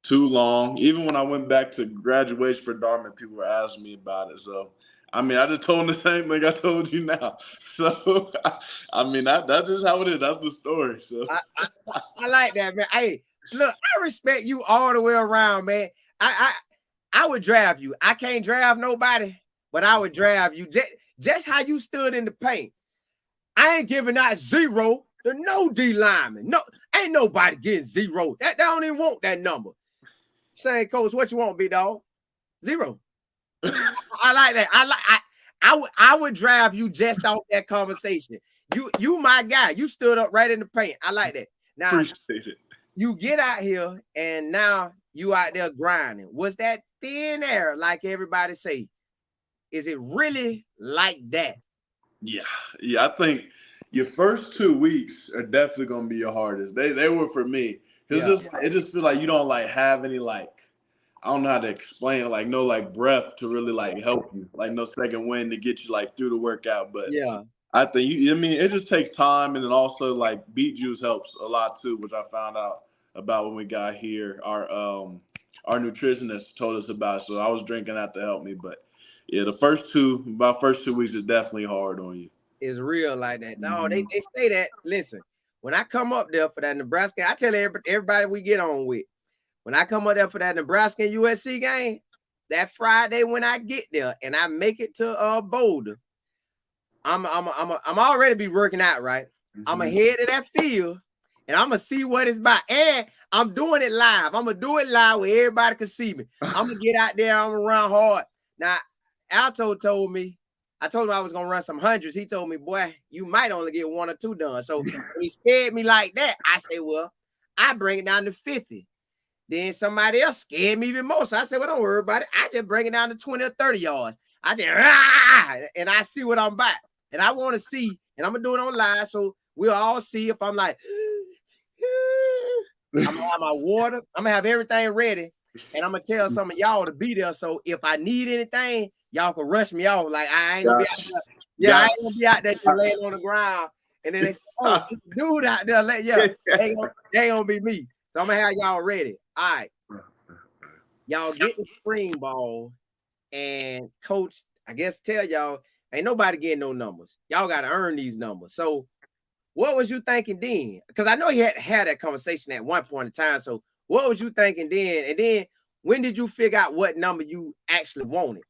Too long. Even when I went back to graduation for Dartmouth, people were asking me about it. So, I mean, I just told them the same thing I told you now. So, I mean, that's just how it is. That's the story. So, I like that, man. Hey, look, I respect you all the way around, man. I would draft you. I can't draft nobody, but I would draft you. just how you stood in the paint. I ain't giving out 0 to no D lineman. No, ain't nobody getting 0. That they don't even want that number. Saying, coach, what you want, big dog? 0. I like that. I would drive you just off that conversation. You my guy. You stood up right in the paint. I like that. Now Appreciate it. you get out here and now you out there grinding. Was that thin air like everybody say? Is it really like that? Yeah, I think your first 2 weeks are definitely gonna be your hardest. They were for me because Yeah. it just feels like you don't like have any like I don't know how to explain it, like no like breath to really like help you, like no second wind to get you like through the workout. But Yeah. I think I mean, it just takes time, and then also like beet juice helps a lot too, which I found out about when we got here. Our nutritionist told us about, so I was drinking that to help me. But yeah, my first 2 weeks is definitely hard on you. It's real like that. No, Mhm. they say that. Listen, when I come up there for that Nebraska, I tell everybody we get on with. When I come up there for that Nebraska and USC game, that Friday when I get there and I make it to Boulder, I'm already be working out, right? I'm gonna head to that field and I'm gonna see what it's about. And I'm doing it live. I'm gonna do it live where everybody can see me. I'm gonna get out there, I'm gonna run hard. Now, Alto told me, I told him I was gonna run some hundreds. He told me, boy, you might only get 1 or 2 done. So when he scared me like that, I say, well, I bring it down to 50. Then somebody else scared me even more. So I said, well, don't worry about it. I just bring it down to 20 or 30 yards. I just, and I see what I'm about. And I want to see, and I'm going to do it on live so we'll all see if I'm like, I'm going to have my water. I'm going to have everything ready. And I'm going to tell some of y'all to be there. So if I need anything, y'all can rush me off. Like, I ain't going to be out there. Yeah, I ain't going to be out there just laying on the ground. And then they say, oh, this dude out there. They ain't going to be me. So I'm going to have y'all ready. All right. Y'all get the spring ball. And coach, I guess tell y'all, ain't nobody getting no numbers. Y'all got to earn these numbers. So what was you thinking then? Because I know you had that conversation at one point in time. So what was you thinking then? And then when did you figure out what number you actually wanted?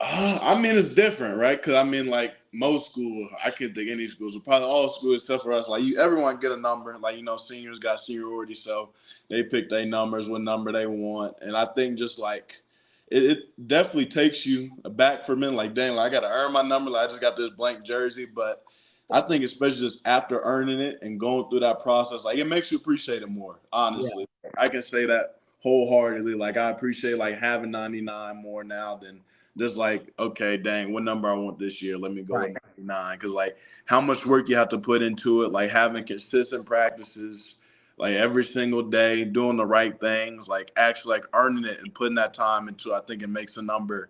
I mean, it's different, right? Because I mean, like most school, I can't think any schools, but probably all schools except for us. Like everyone get a number. Like seniors got seniority, so they pick their numbers, what number they want. And I think just like it definitely takes you back for a minute. Like, dang, like, I got to earn my number. Like, I just got this blank jersey, but I think especially just after earning it and going through that process, like it makes you appreciate it more. Honestly, yeah. I can say that wholeheartedly. Like I appreciate like having 99 more now than just like, okay, dang, what number I want this year? Let me go with 99. Because like how much work you have to put into it, like having consistent practices, like every single day, doing the right things, like actually like earning it and putting that time into it, I think it makes the number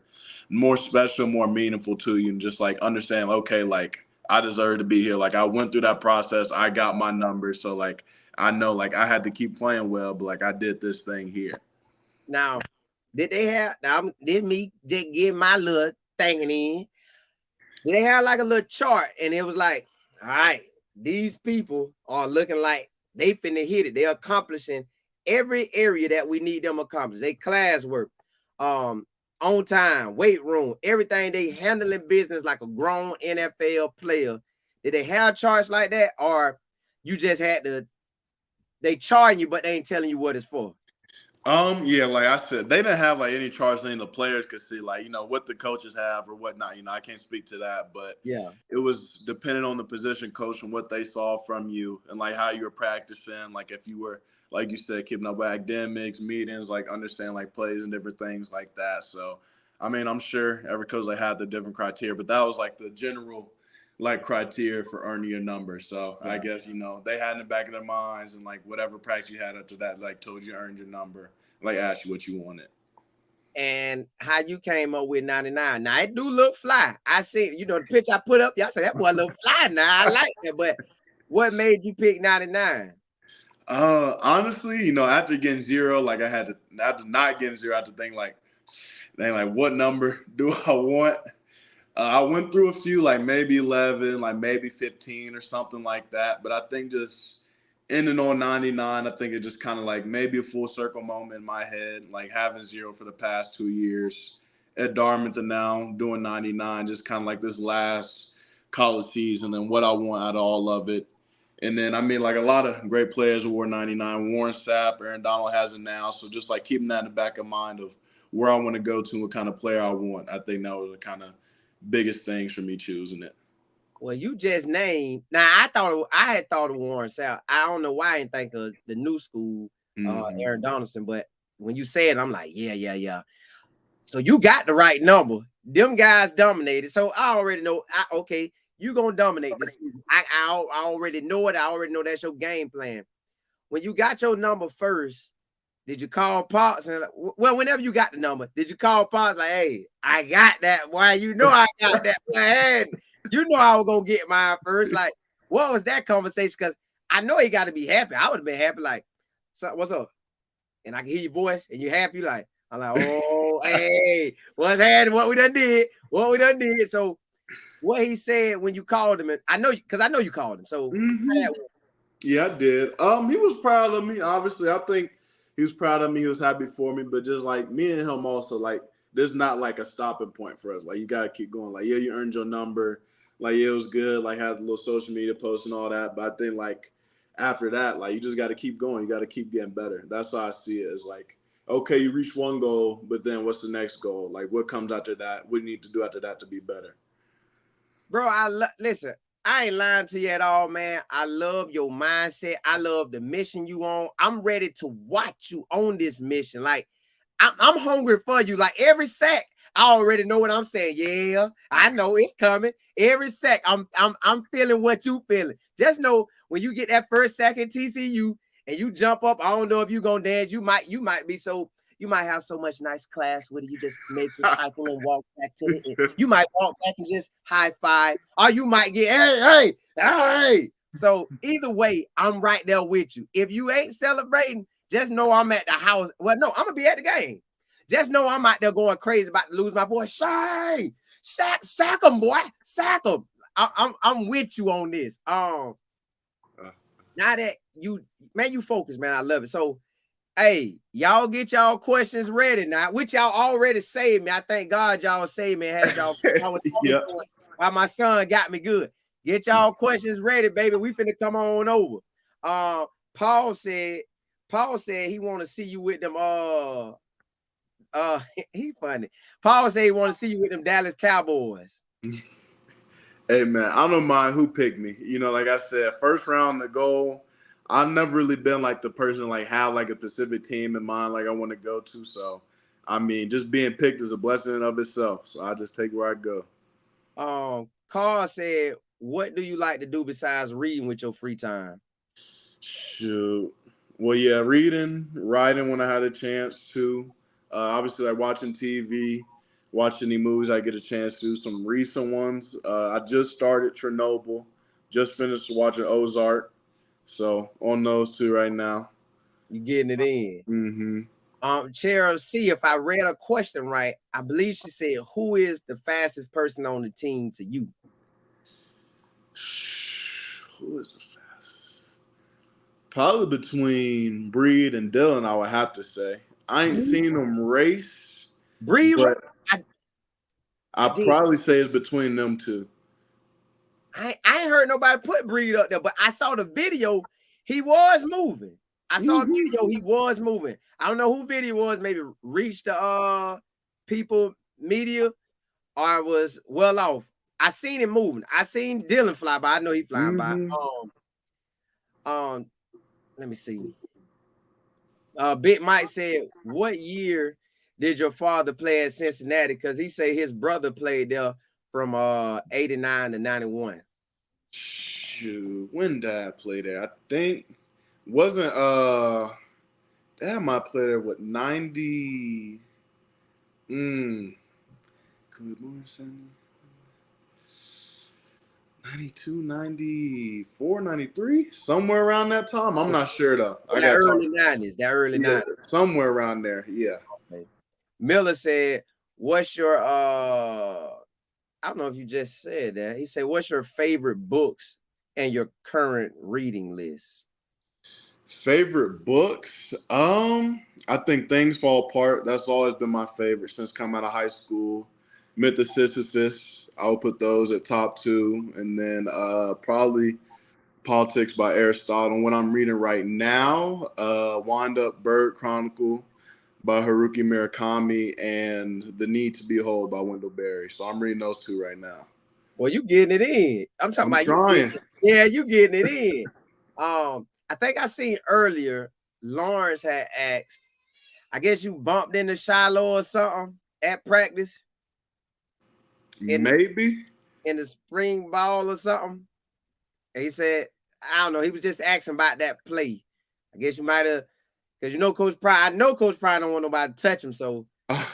more special, more meaningful to you, and just like understand, okay, like I deserve to be here. Like I went through that process, I got my number, so like I know like I had to keep playing well, but like I did this thing here. Now, did me just give my little thing in? Did they have like a little chart and it was like, all right, these people are looking like they finna hit it. They're accomplishing every area that we need them accomplish. They classwork, on time, weight room, everything. They handling business like a grown NFL player. Did they have charts like that, or you just had to? They charting you, but they ain't telling you what it's for. Yeah, like I said, they didn't have like any charts that the players could see, like what the coaches have or whatnot. I can't speak to that, but yeah, it was dependent on the position coach and what they saw from you and like how you were practicing. Like if you were, like you said, keeping up with academics, meetings, like understand like plays and different things like that. So, I mean, I'm sure every coach like had the different criteria, but that was like the general like criteria for earning your number. So I guess they had in the back of their minds and like whatever practice you had after that, like told you earned your number, like asked you what you wanted. And how you came up with 99. Now it do look fly. I see, the picture I put up. Y'all say that boy look fly. Now I like that. But what made you pick 99? Honestly, after getting 0, like after not getting 0, I had to think like, dang, like what number do I want? I went through a few, like maybe 11, like maybe 15 or something like that. But I think just ending on 99, I think it just kind of like maybe a full circle moment in my head, like having 0 for the past 2 years at Dartmouth now, doing 99, just kind of like this last college season and what I want out of all of it. And then, I mean, like a lot of great players who wore 99, Warren Sapp, Aaron Donald has it now. So just like keeping that in the back of mind of where I want to go to, what kind of player I want. I think that was the kind of biggest things for me choosing it. Well, you just named. Now, I had thought of Warren Sapp. I don't know why I didn't think of the new school, Aaron Donaldson. But when you said it, I'm like, yeah. So you got the right number. Them guys dominated. So I already know. Okay, you gonna dominate this season. I already know it. I already know that's your game plan. When you got your number first, did you call Pops? And well, whenever you got the number, did you call Pops like, hey, I got that? Why you know I got that? Hey, you know I was gonna get mine first. Like, what was that conversation? Because I know he got to be happy. I would have been happy. Like, so what's up? And I can hear your voice, and you happy. Like, I'm like, oh, hey, what's happening? What we done did? So, what he said when you called him, and I know you called him. So, yeah, I did. He was proud of me. Obviously, I think he was proud of me. He was happy for me. But just like me and him, also like there's not like a stopping point for us. Like you gotta keep going. Like yeah, you earned your number. Like yeah, it was good. Like had a little social media post and all that. But I think like after that, like you just got to keep going. You got to keep getting better. That's how I see it. It's like okay, you reach one goal, but then what's the next goal? Like what comes after that? What do you need to do after that to be better? bro, listen. I ain't lying to you at all, man. I love your mindset. I love the mission you on. I'm ready to watch you on this mission. Like, I'm hungry for you. Like every sack, I already know what I'm saying. Yeah, I know it's coming. Every sack, I'm feeling what you feeling. Just know when you get that first sack in TCU and you jump up, I don't know if you gonna dance. You might be so. You might have so much nice class with it. You just make the tackle and walk back to the end. You might walk back and just high five, or you might get hey. So either way, I'm right there with you. If you ain't celebrating, just know I'm at the house. Well, no, I'm gonna be at the game. Just know I'm out there going crazy about to lose my boy. Sack him, boy, sack him. I'm with you on this. Now that you focus, man, I love it. So, hey, y'all get y'all questions ready now. Which y'all already saved me. I thank God y'all saved me and had y'all. Yeah. While my son got me good. Get y'all questions ready, baby. We finna come on over. Paul said he want to see you with them. He funny. Paul said he want to see you with them Dallas Cowboys. Hey man, I don't mind who picked me. You know, like I said, first round the goal. I've never really been like the person like have like a specific team in mind like I want to go to. So, I mean, just being picked is a blessing in of itself. So I just take where I go. Carl said, "What do you like to do besides reading with your free time?" Shoot. Well, yeah, reading, writing when I had a chance to. Obviously, like watching TV, watching any movies I get a chance to. Some recent ones. I just started Chernobyl. Just finished watching Ozark. So on those two right now. You getting it in. Mm-hmm. Cheryl C, if I read a question right, I believe she said, "Who is the fastest person on the team to you?" Who is the fastest? Probably between Breed and Dylan, I would have to say. I ain't seen them race, Breed, but I I'd probably say it's between them two. I ain't heard nobody put Breed up there, but I saw the video. He was moving. I saw a video. He was moving. I don't know who video was. Maybe reached the people media or was well off. I seen him moving. I seen Dylan fly by. I know he flying by. Let me see. Big Mike said, "What year did your father play at Cincinnati?" Because he said his brother played there from 89 to 91. Shoot, when Dad played there, I think wasn't Dad might play there with 90. Good morning, Sandy. 92, 94, 93, somewhere around that time. I'm not sure though. I got early 90s. That early 90s. Somewhere around there. Yeah. Okay. Miller said, "What's your I don't know if you just said that. He said, "What's your favorite books and your current reading list?" Favorite books? I think Things Fall Apart. That's always been my favorite since coming out of high school. Myth of Sisyphus. I would put those at top two, and then probably Politics by Aristotle. What I'm reading right now, Wind Up Bird Chronicle by Haruki Murakami, and The Need to Behold by Wendell Berry. So I'm reading those two right now. Well, you getting it in. I'm talking I'm about you getting trying. it. Yeah, you getting it in. I think I seen earlier Lawrence had asked, I guess you bumped into Shiloh or something at practice in the Maybe. in the spring ball or something. And he said, I don't know, he was just asking about that play. I guess you might have, because you know Coach Pride, I know Coach Pride don't want nobody to touch him, so I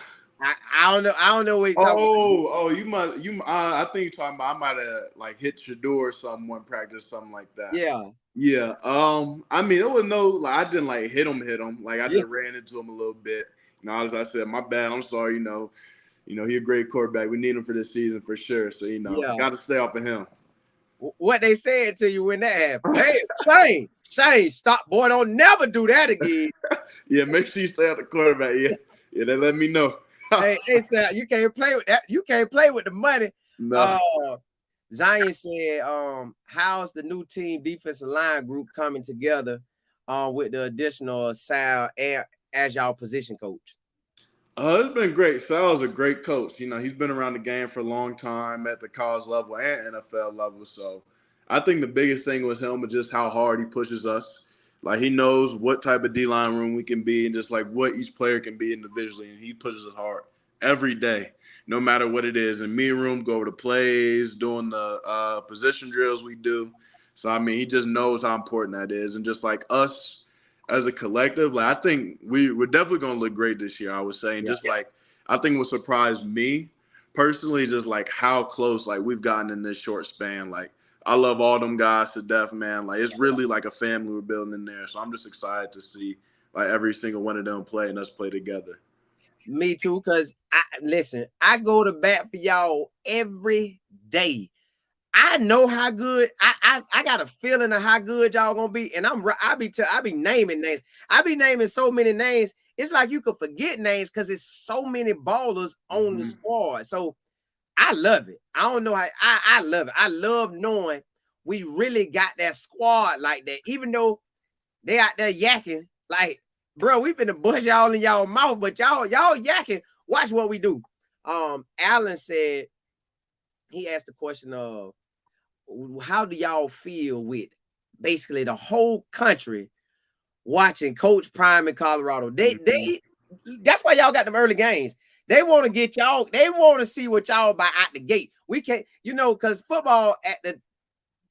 don't know what you're talking about. You might I think you're talking about I might have like hit Shador or something one practice, something like that. Yeah. Yeah. I mean, it was no like I didn't like hit him. Like I Yeah. just ran into him a little bit. As I said, my bad. I'm sorry. He a great quarterback. We need him for this season for sure. So Yeah. got to stay off of him. What they said to you when that happened? Hey, Shane, stop, boy! Don't never do that again. Yeah, make sure you stay out the quarterback. Yeah, they let me know. hey, Sam, you can't play with that. You can't play with the money. No. Zion said, how's the new team defensive line group coming together with the additional Sal as y'all position coach? It's been great. Sal's a great coach. He's been around the game for a long time at the college level and NFL level. So I think the biggest thing with him is just how hard he pushes us. Like he knows what type of D-line room we can be and just like what each player can be individually. And he pushes us hard every day, no matter what it is. In meeting room, go over the plays, doing the position drills we do. So, I mean, he just knows how important that is. And just like us as a collective, like I think we're definitely going to look great this year, I would say. And just like I think what surprised me personally is just like how close like we've gotten in this short span. Like I love all them guys to death, man. Like it's really like a family we're building in there. So I'm just excited to see like every single one of them play and us play together. Me too, because I go to bat for y'all every day. I know how good I got a feeling of how good y'all gonna be, and I be naming names. I be naming so many names. It's like you could forget names because it's so many ballers on the squad. So I love it. I don't know how I love it. I love knowing we really got that squad like that, even though they out there yakking. Like, bro, we finna bust y'all in y'all mouth, but y'all yakking. Watch what we do. Alan said he asked the question of how do y'all feel with basically the whole country watching Coach Prime in Colorado? They that's why y'all got them early games. They want to get y'all, they want to see what y'all by out the gate. We can't, because football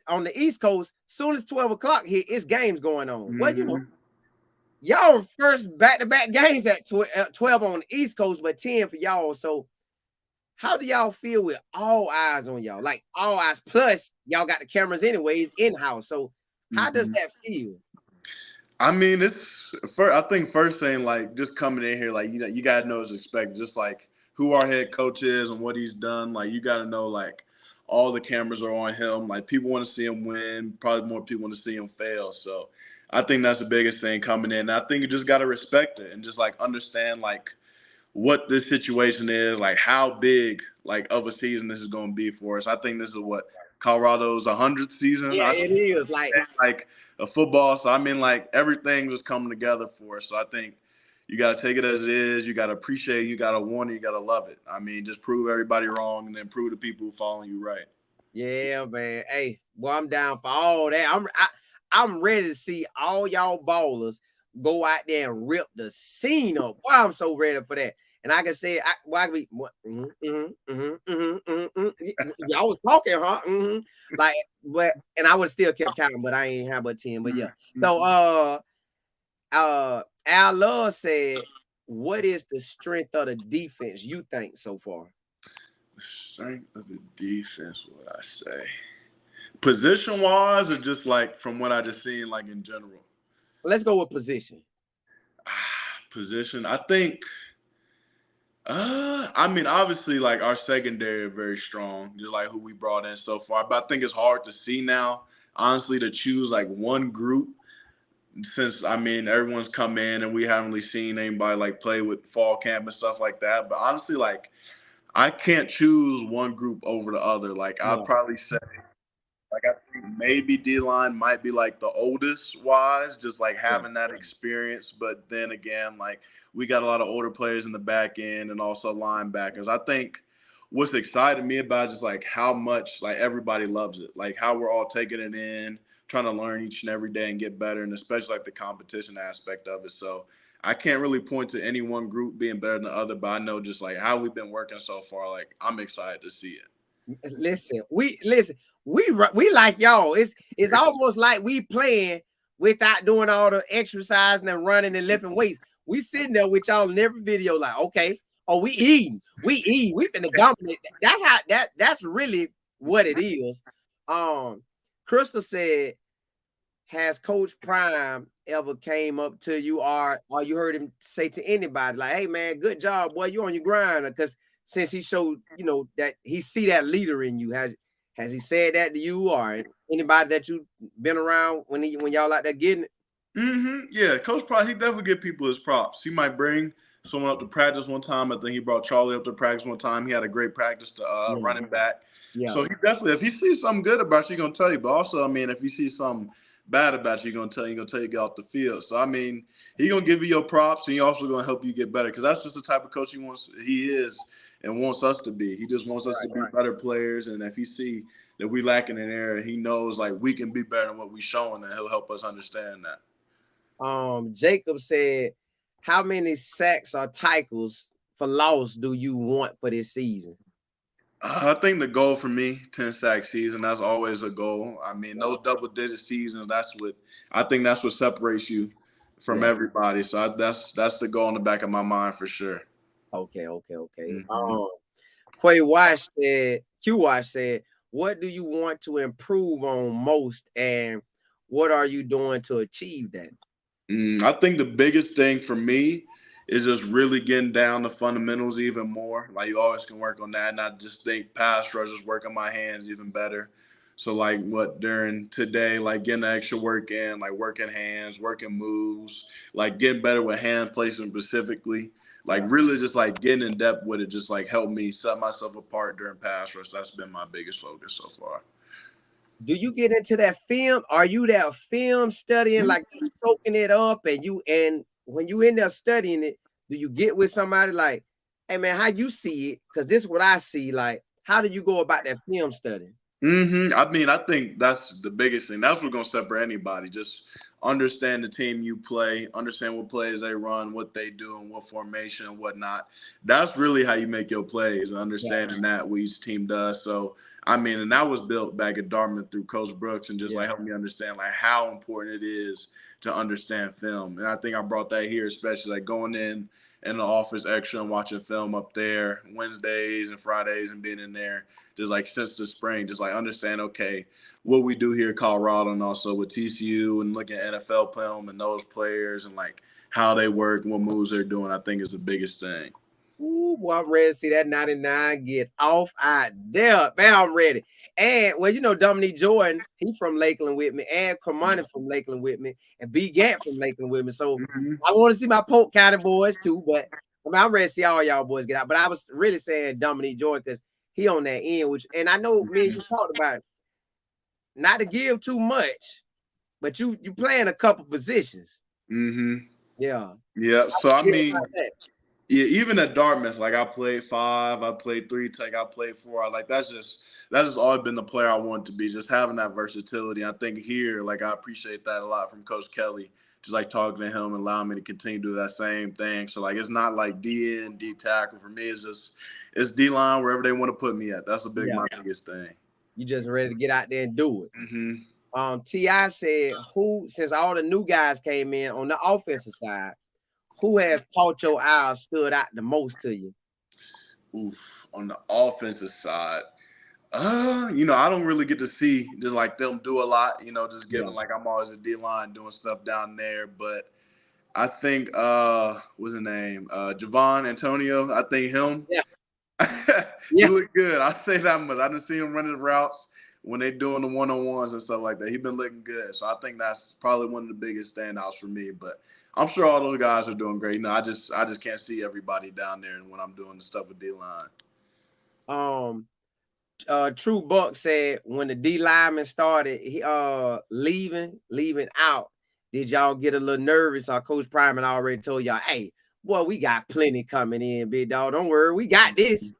on the East Coast, soon as 12 o'clock hit, it's games going on. Well, y'all first back-to-back games at 12 on the East Coast, but 10 for y'all. So how do y'all feel with all eyes on y'all? Like all eyes, plus y'all got the cameras anyways in-house. So how does that feel? I mean, I think first thing, like just coming in here, like you gotta know what's expected. Just like who our head coach is and what he's done. Like you gotta know like all the cameras are on him. Like people want to see him win. Probably more people want to see him fail. So I think that's the biggest thing coming in. And I think you just gotta respect it and just like understand like what this situation is, like how big like of a season this is going to be for us. I think this is what Colorado's 100th season. Yeah, it is like a football. So I mean, like everything was coming together for us. So I think you got to take it as it is. You got to appreciate it. You got to want it. You got to love it. I mean, just prove everybody wrong and then prove the people who following you right. Yeah, man. Hey, well, I'm down for all that. I'm ready to see all y'all ballers go out there and rip the scene up. Boy, I'm so ready for that. And I can say, y'all was talking, huh? Like, and I would still kept counting, but I ain't have but 10. But yeah. So, Al Love said, "What is the strength of the defense you think so far?" The strength of the defense, what I say, position wise, or just like from what I just seen, like in general. Let's go with position. Position, I think. I mean, obviously, like our secondary are very strong, just like who we brought in so far. But I think it's hard to see now, honestly, to choose like one group since I mean everyone's come in and we haven't really seen anybody like play with fall camp and stuff like that. But honestly, like I can't choose one group over the other. Like I'd Yeah. probably say like I think maybe D line might be like the oldest wise, just like Yeah. having that experience. But then again, like we got a lot of older players in the back end and also linebackers. I think what's excited me about is just like how much like everybody loves it, like how we're all taking it in, trying to learn each and every day and get better, and especially like the competition aspect of it. So I can't really point to any one group being better than the other, but I know just like how we've been working so far, like I'm excited to see it. We like y'all. It's almost like we playing without doing all the exercising and running and lifting weights. We sitting there with y'all in every video, like, okay, oh, we eating, we finna dominate. That's really what it is. Crystal said, has Coach Prime ever came up to you or you heard him say to anybody like, hey man, good job, boy, you on your grind? Because since he showed, that he see that leader in you, has he said that to you or anybody that you been around when y'all out there getting it? Yeah, Coach Prime, he definitely give people his props. He might bring someone up to practice one time. I think he brought Charlie up to practice one time. He had a great practice to Yeah, running back. yeah, So he definitely, if he sees something good about you, he's gonna tell you. But also, I mean, if he sees something bad about you, he's gonna tell you to get off the field. So I mean, he gonna give you your props, and he also gonna help you get better because that's just the type of coach he is, and wants us to be. He just wants us to be better players. And if he see that we lacking in area, he knows like we can be better than what we showing, and he'll help us understand that. Jacob said, how many sacks or tackles for loss do you want for this season? I think the goal for me, 10 sack season, that's always a goal. I mean, those double digit seasons, that's what separates you from Yeah. everybody. So that's the goal in the back of my mind for sure. Okay. Hmm. Q Wash said, what do you want to improve on most and what are you doing to achieve that? I think the biggest thing for me is just really getting down the fundamentals even more. Like you always can work on that, and I just think pass rush is working my hands even better. So like what during today, like getting the extra work in, like working hands, working moves, like getting better with hand placement specifically. Like Yeah. really just like getting in depth with it, just like help me set myself apart during pass rush. That's been my biggest focus so far. Do you get into that film? Are you that film studying, like you soaking it up and when you in there studying it, do you get with somebody like, hey man, how you see it? Because this is what I see. Like, how do you go about that film study? I mean, I think that's the biggest thing. That's what's gonna separate anybody. Just understand the team you play, understand what plays they run, what they do, and what formation and whatnot. That's really how you make your plays, and Yeah, understanding that what each team does. So, I mean, and that was built back at Dartmouth through Coach Brooks, and just yeah. like helped me understand like how important it is to understand film. And I think I brought that here, especially like going in the office extra and watching film up there Wednesdays and Fridays and being in there just like since the spring, just like understand, okay, what we do here in Colorado and also with TCU and looking at NFL film and those players and like how they work and what moves they're doing, I think is the biggest thing. Ooh, boy, I'm ready to see that 99 get off out there. Man, I'm ready. And well, Dominique Jordan, he from Lakeland with me, and Kermani from Lakeland with me, and B Gant from Lakeland with me. So Mm-hmm. I want to see my Polk County boys too, but I mean, I'm ready to see all y'all boys get out. But I was really saying Dominique Jordan because he on that end, and I know me and you talked about it, not to give too much, but you playing a couple positions. Mm-hmm. Yeah. Yeah. So I Yeah, mean, about that. yeah, even at Dartmouth, like I played five, I played three tech, I played four. I like that's just always been the player I want to be, just having that versatility. I think here, like I appreciate that a lot from Coach Kelly, just like talking to him and allowing me to continue to do that same thing. So like it's not like D in, D tackle. For me, it's D line wherever they want to put me at. That's Yeah. my biggest thing. You just ready to get out there and do it. Mm-hmm. Ti said, who, since all the new guys came in on the offensive side, who has caught your eye or stood out the most to you? Oof. On the offensive side. I don't really get to see just like them do a lot, just Yeah. given like I'm always a D line doing stuff down there. But I think what's his name? Javon Antonio. I think him. Yeah. He Yeah. looked good. I'll say that much. I didn't see him running routes. when they doing the one-on-ones and stuff like that. He's been looking good. So I think that's probably one of the biggest standouts for me. But I'm sure all those guys are doing great. I just can't see everybody down there when I'm doing the stuff with D-line. True Buck said when the D lineman started leaving out, did y'all get a little nervous? Or Coach Priman already told y'all, hey, boy, we got plenty coming in, big dog. Don't worry, we got this.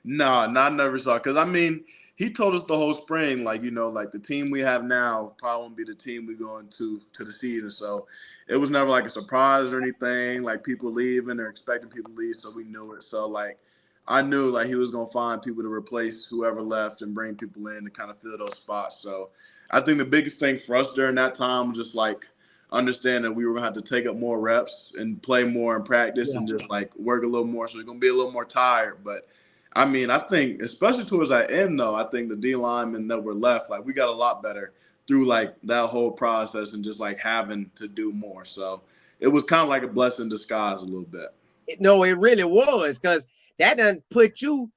No, not nervous at all. Because, I mean, he told us the whole spring, like, like the team we have now probably won't be the team we going to the season. So it was never like a surprise or anything, like people leaving or expecting people to leave, so we knew it. So, like, I knew, like, he was going to find people to replace whoever left and bring people in to kind of fill those spots. So I think the biggest thing for us during that time was just, like, understand that we were going to have to take up more reps and play more in practice and just, like, work a little more. So we're going to be a little more tired. But I mean, I think, especially towards that end, though, I think the D linemen that were left, like, we got a lot better through, like, that whole process and just, like, having to do more. So it was kind of like a blessing in disguise a little bit. No, it really was, because that done put you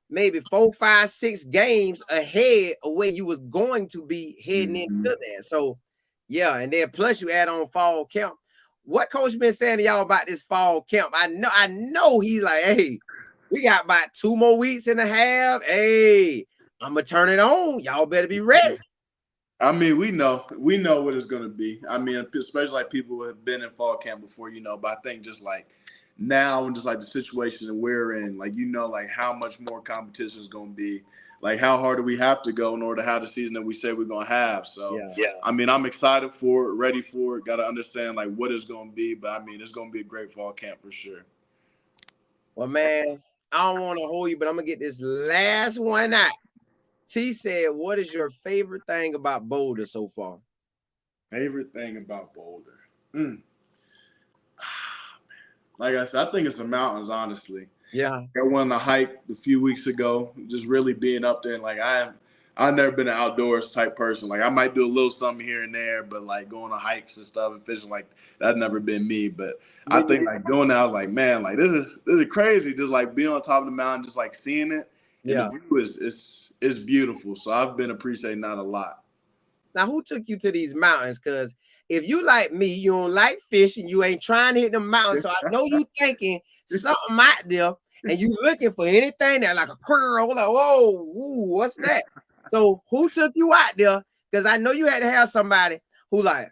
maybe 4, 5, 6 games ahead of where you was going to be heading into that. So, yeah, and then plus you add on fall camp. What coach been saying to y'all about this fall camp? I know he's like, hey, we got about 2 more weeks and a half. Hey, I'm gonna turn it on. Y'all better be ready. I mean, we know what it's gonna be. I mean, especially like people who have been in fall camp before, but I think just like now and just like the situation that we're in, like, like how much more competition is gonna be, like how hard do we have to go in order to have the season that we say we're gonna have. So yeah. I mean, I'm excited for it, ready for it, gotta understand like what it's gonna be, but I mean it's gonna be a great fall camp for sure. Well, man, I don't want to hold you, but I'm gonna get this last one out. T said, what is your favorite thing about Boulder so far? Favorite thing about Boulder? Like I said, I think it's the mountains, honestly. Yeah. I went on a hike a few weeks ago, just really being up there. And like I've never been an outdoors type person. Like I might do a little something here and there, but like going on hikes and stuff and fishing, like that's never been me. But I think like doing that, I was like, man, like this is crazy. Just like being on top of the mountain, just like seeing it. And the view is beautiful. So I've been appreciating that a lot. Now, who took you to these mountains? Because if you like me, you don't like fishing, you ain't trying to hit the mountains. So I know you thinking something out there and you looking for anything that like a curl, like, whoa, ooh, what's that? So who took you out there? Because I know you had to have somebody who like,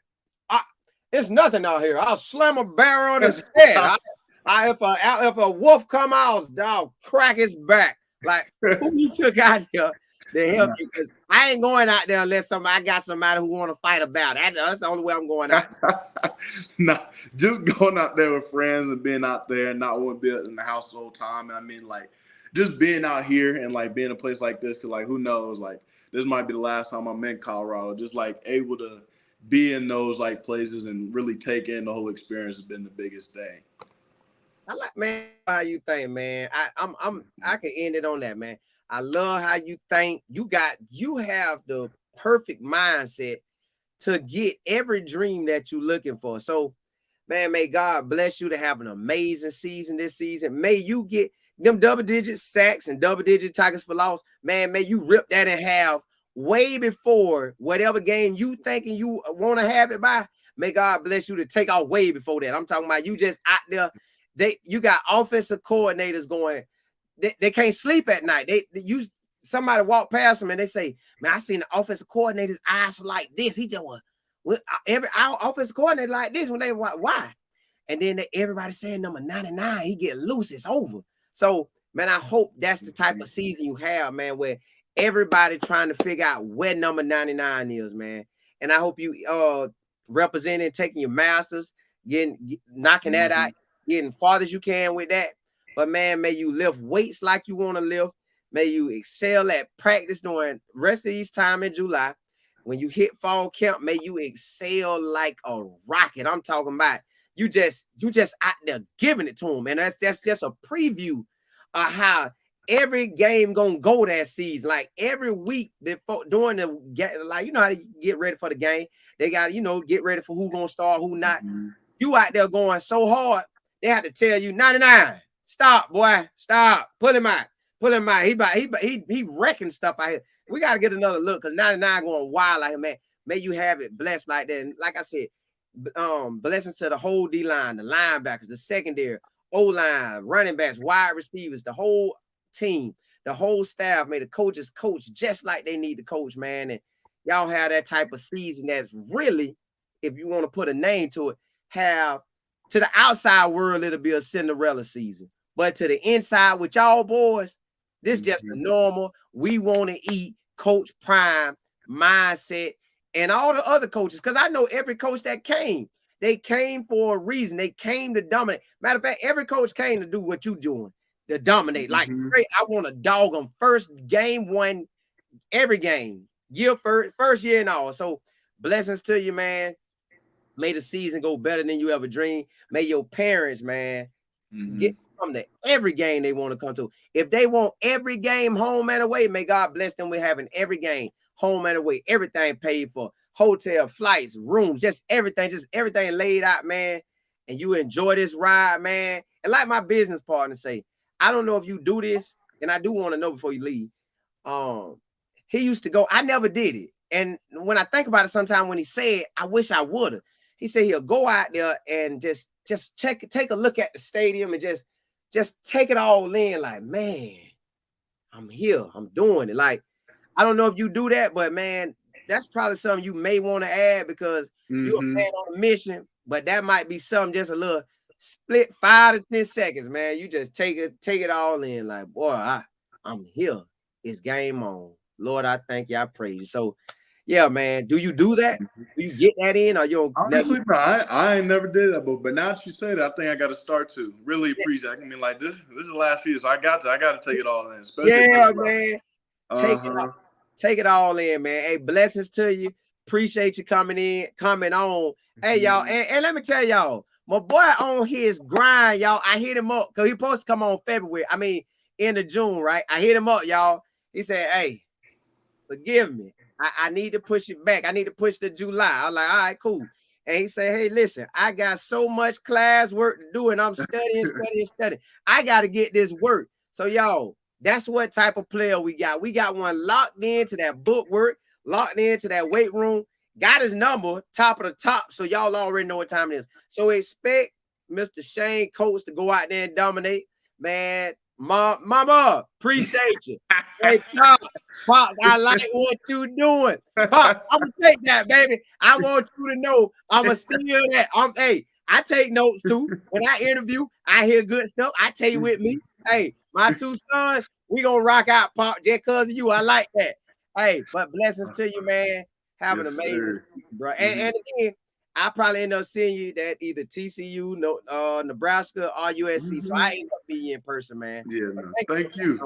it's nothing out here. I'll slam a bear on his head. If a wolf come out, I'll crack his back. Like, who you took out there to help you? Because I ain't going out there unless I got somebody who want to fight about it. That's the only way I'm going out. Nah, just going out there with friends and being out there and not wanting to be in the house the whole time. I mean, like, just being out here and like being in a place like this, because like who knows, like this might be the last time I'm in Colorado. Just like able to be in those like places and really take in the whole experience has been the biggest thing. I like, man, how you think, man. I can end it on that, man. I love how you think. You have the perfect mindset to get every dream that you're looking for. So, man, may God bless you to have an amazing season this season. May you get them double-digit sacks and double-digit tackles for loss. Man, may you rip that in half way before whatever game you thinking you want to have it by. May God bless you to take off way before that. I'm talking about you just out there. You got offensive coordinators going. They can't sleep at night. Somebody walk past them and they say, man, I seen the offensive coordinator's eyes were like this. He just was our offensive coordinator like this when they why? And then everybody saying number 99, he get loose, it's over. So, man, I hope that's the type of season you have, man, where everybody trying to figure out where number 99 is, man. And I hope you representing, taking your masters, knocking that out, getting far as you can with that. But man, may you lift weights like you want to lift. May you excel at practice during rest of these time in July. When you hit fall camp, may you excel like a rocket. I'm talking about you just out there giving it to them. And that's just a preview of how every game gonna go that season. Like every week before during the game, like you know how to get ready for the game. They got get ready for who gonna start, who not. You out there going so hard, they have to tell you 99. Stop, boy. Stop. Pull him out. He wrecking stuff out here. we got to get another look because 99 going wild like man. May you have it blessed like that. And like I said, blessings to the whole D line, the linebackers, the secondary, O line, running backs, wide receivers, the whole team, the whole staff. May the coaches coach just like they need to coach, man. And y'all have that type of season that's really, if you want to put a name to it, have to the outside world, it'll be a Cinderella season. But to the inside with y'all boys, this just a normal, we want to eat, Coach Prime mindset, and all the other coaches, because I know every coach that came, they came for a reason. They came to dominate. Matter of fact, every coach came to do what you're doing, to dominate. Like, great, I want to dog them first game one, every game, first year and all. So blessings to you, man. May the season go better than you ever dreamed. May your parents, man, get come to every game they want to come to. If they want every game home and away, may God bless them with having every game home and away, everything paid for, hotel, flights, rooms, just everything laid out, man. And you enjoy this ride, man. And like my business partner say, I don't know if you do this, and I do want to know before you leave. He used to go, I never did it. And when I think about it, sometimes when he said, I wish I would have. He said he'll go out there and just take a look at the stadium and just take it all in. Like, man, I'm here. I'm doing it. Like, I don't know if you do that, but man, that's probably something you may want to add because you're a man on a mission. But that might be something just a little split 5 to 10 seconds, man. You just take it all in. Like, boy, I'm here. It's game on. Lord, I thank you. I praise you. So, yeah, man. Do you do that? Do you get that in, or you honestly, no, I ain't never did that, but now that you say that, I think I got to start to really appreciate it. I mean, like this is the last year, so I got to take it all in. Yeah, man. Take it all in, man. Hey, blessings to you. Appreciate you coming on. Hey, y'all, and let me tell y'all, my boy on his grind, y'all. I hit him up because he supposed to come on end of June, right? I hit him up, y'all. He said, hey, forgive me. I need to push it back. I need to push to July. I'm like, all right, cool. And he said, hey, listen, I got so much class work to do, and I'm studying. I got to get this work. So, y'all, that's what type of player we got. We got one locked into that book work, locked into that weight room, got his number, top of the top. So, y'all already know what time it is. So, expect Mr. Shane Coates to go out there and dominate. Man, Mama, appreciate you. Hey, Pop, I like what you doing. Pop, I'm gonna take that, baby. I want you to know I'm gonna steal that. Hey, I take notes too. When I interview, I hear good stuff. I take it with me. Hey, my 2 sons, we gonna rock out, Pop, just because of you. I like that. Hey, but blessings to you, man. Have an amazing season, bro. And again, I probably end up seeing you at either TCU, Nebraska, or USC. So I end up being you in person, man. Yeah, man. Thank you.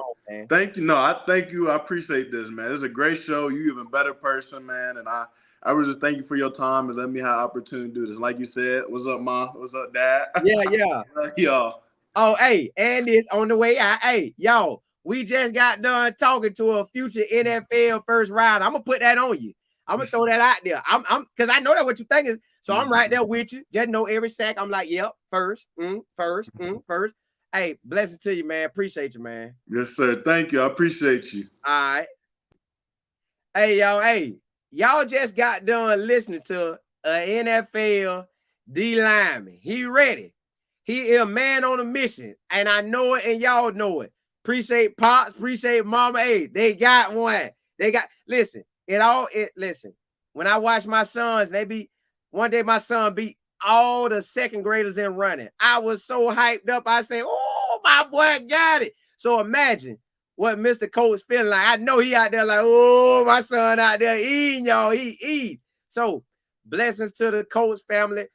Thank you. No, I thank you. I appreciate this, man. It's a great show. You're even better person, man. And I was just thank you for your time and let me have opportunity to do this. Like you said, what's up, Ma? What's up, Dad? Yeah. Y'all. Oh, hey, and it's on the way out. Hey, y'all, we just got done talking to a future NFL first round. I'm gonna put that on you. I'm gonna throw that out there. I'm because I know that what you think is. So I'm right there with you. Just know every sack. I'm like, yep, first. Hey, blessings to you, man. Appreciate you, man. Yes, sir. Thank you. I appreciate you. All right. Hey, y'all just got done listening to an NFL D lineman. He ready. He is a man on a mission, and I know it, and y'all know it. Appreciate Pops, appreciate Mama. Hey, they got one. Listen. When I watch my sons, one day my son beat all the second graders in running. I was so hyped up. I said, oh, my boy got it. So imagine what Mr. Coates feeling like. I know he out there like, oh, my son out there eating, y'all. He eat. So blessings to the Coates family.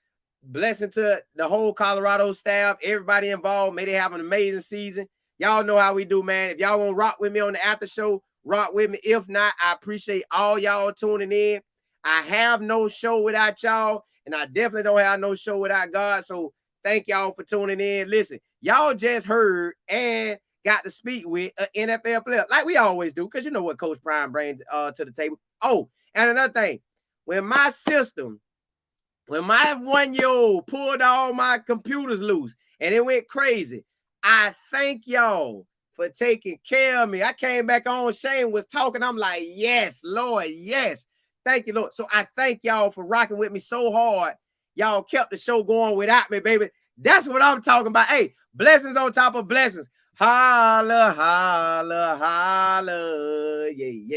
Blessing to the whole Colorado staff, everybody involved. May they have an amazing season. Y'all know how we do, man. If y'all want to rock with me on the after show, rock with me. If not, I appreciate all y'all tuning in. I have no show without y'all, and I definitely don't have no show without God. So thank y'all for tuning in. Listen, y'all just heard and got to speak with an NFL player, like we always do, because you know what Coach Prime brings to the table. Oh, and another thing, when my 1-year-old pulled all my computers loose and it went crazy, I thank y'all for taking care of me. I came back on, Shane was talking. I'm like, yes, Lord, yes. Thank you, Lord. So I thank y'all for rocking with me so hard. Y'all kept the show going without me, baby. That's what I'm talking about. Hey, blessings on top of blessings. Holla, holla, holla. Yeah, yeah.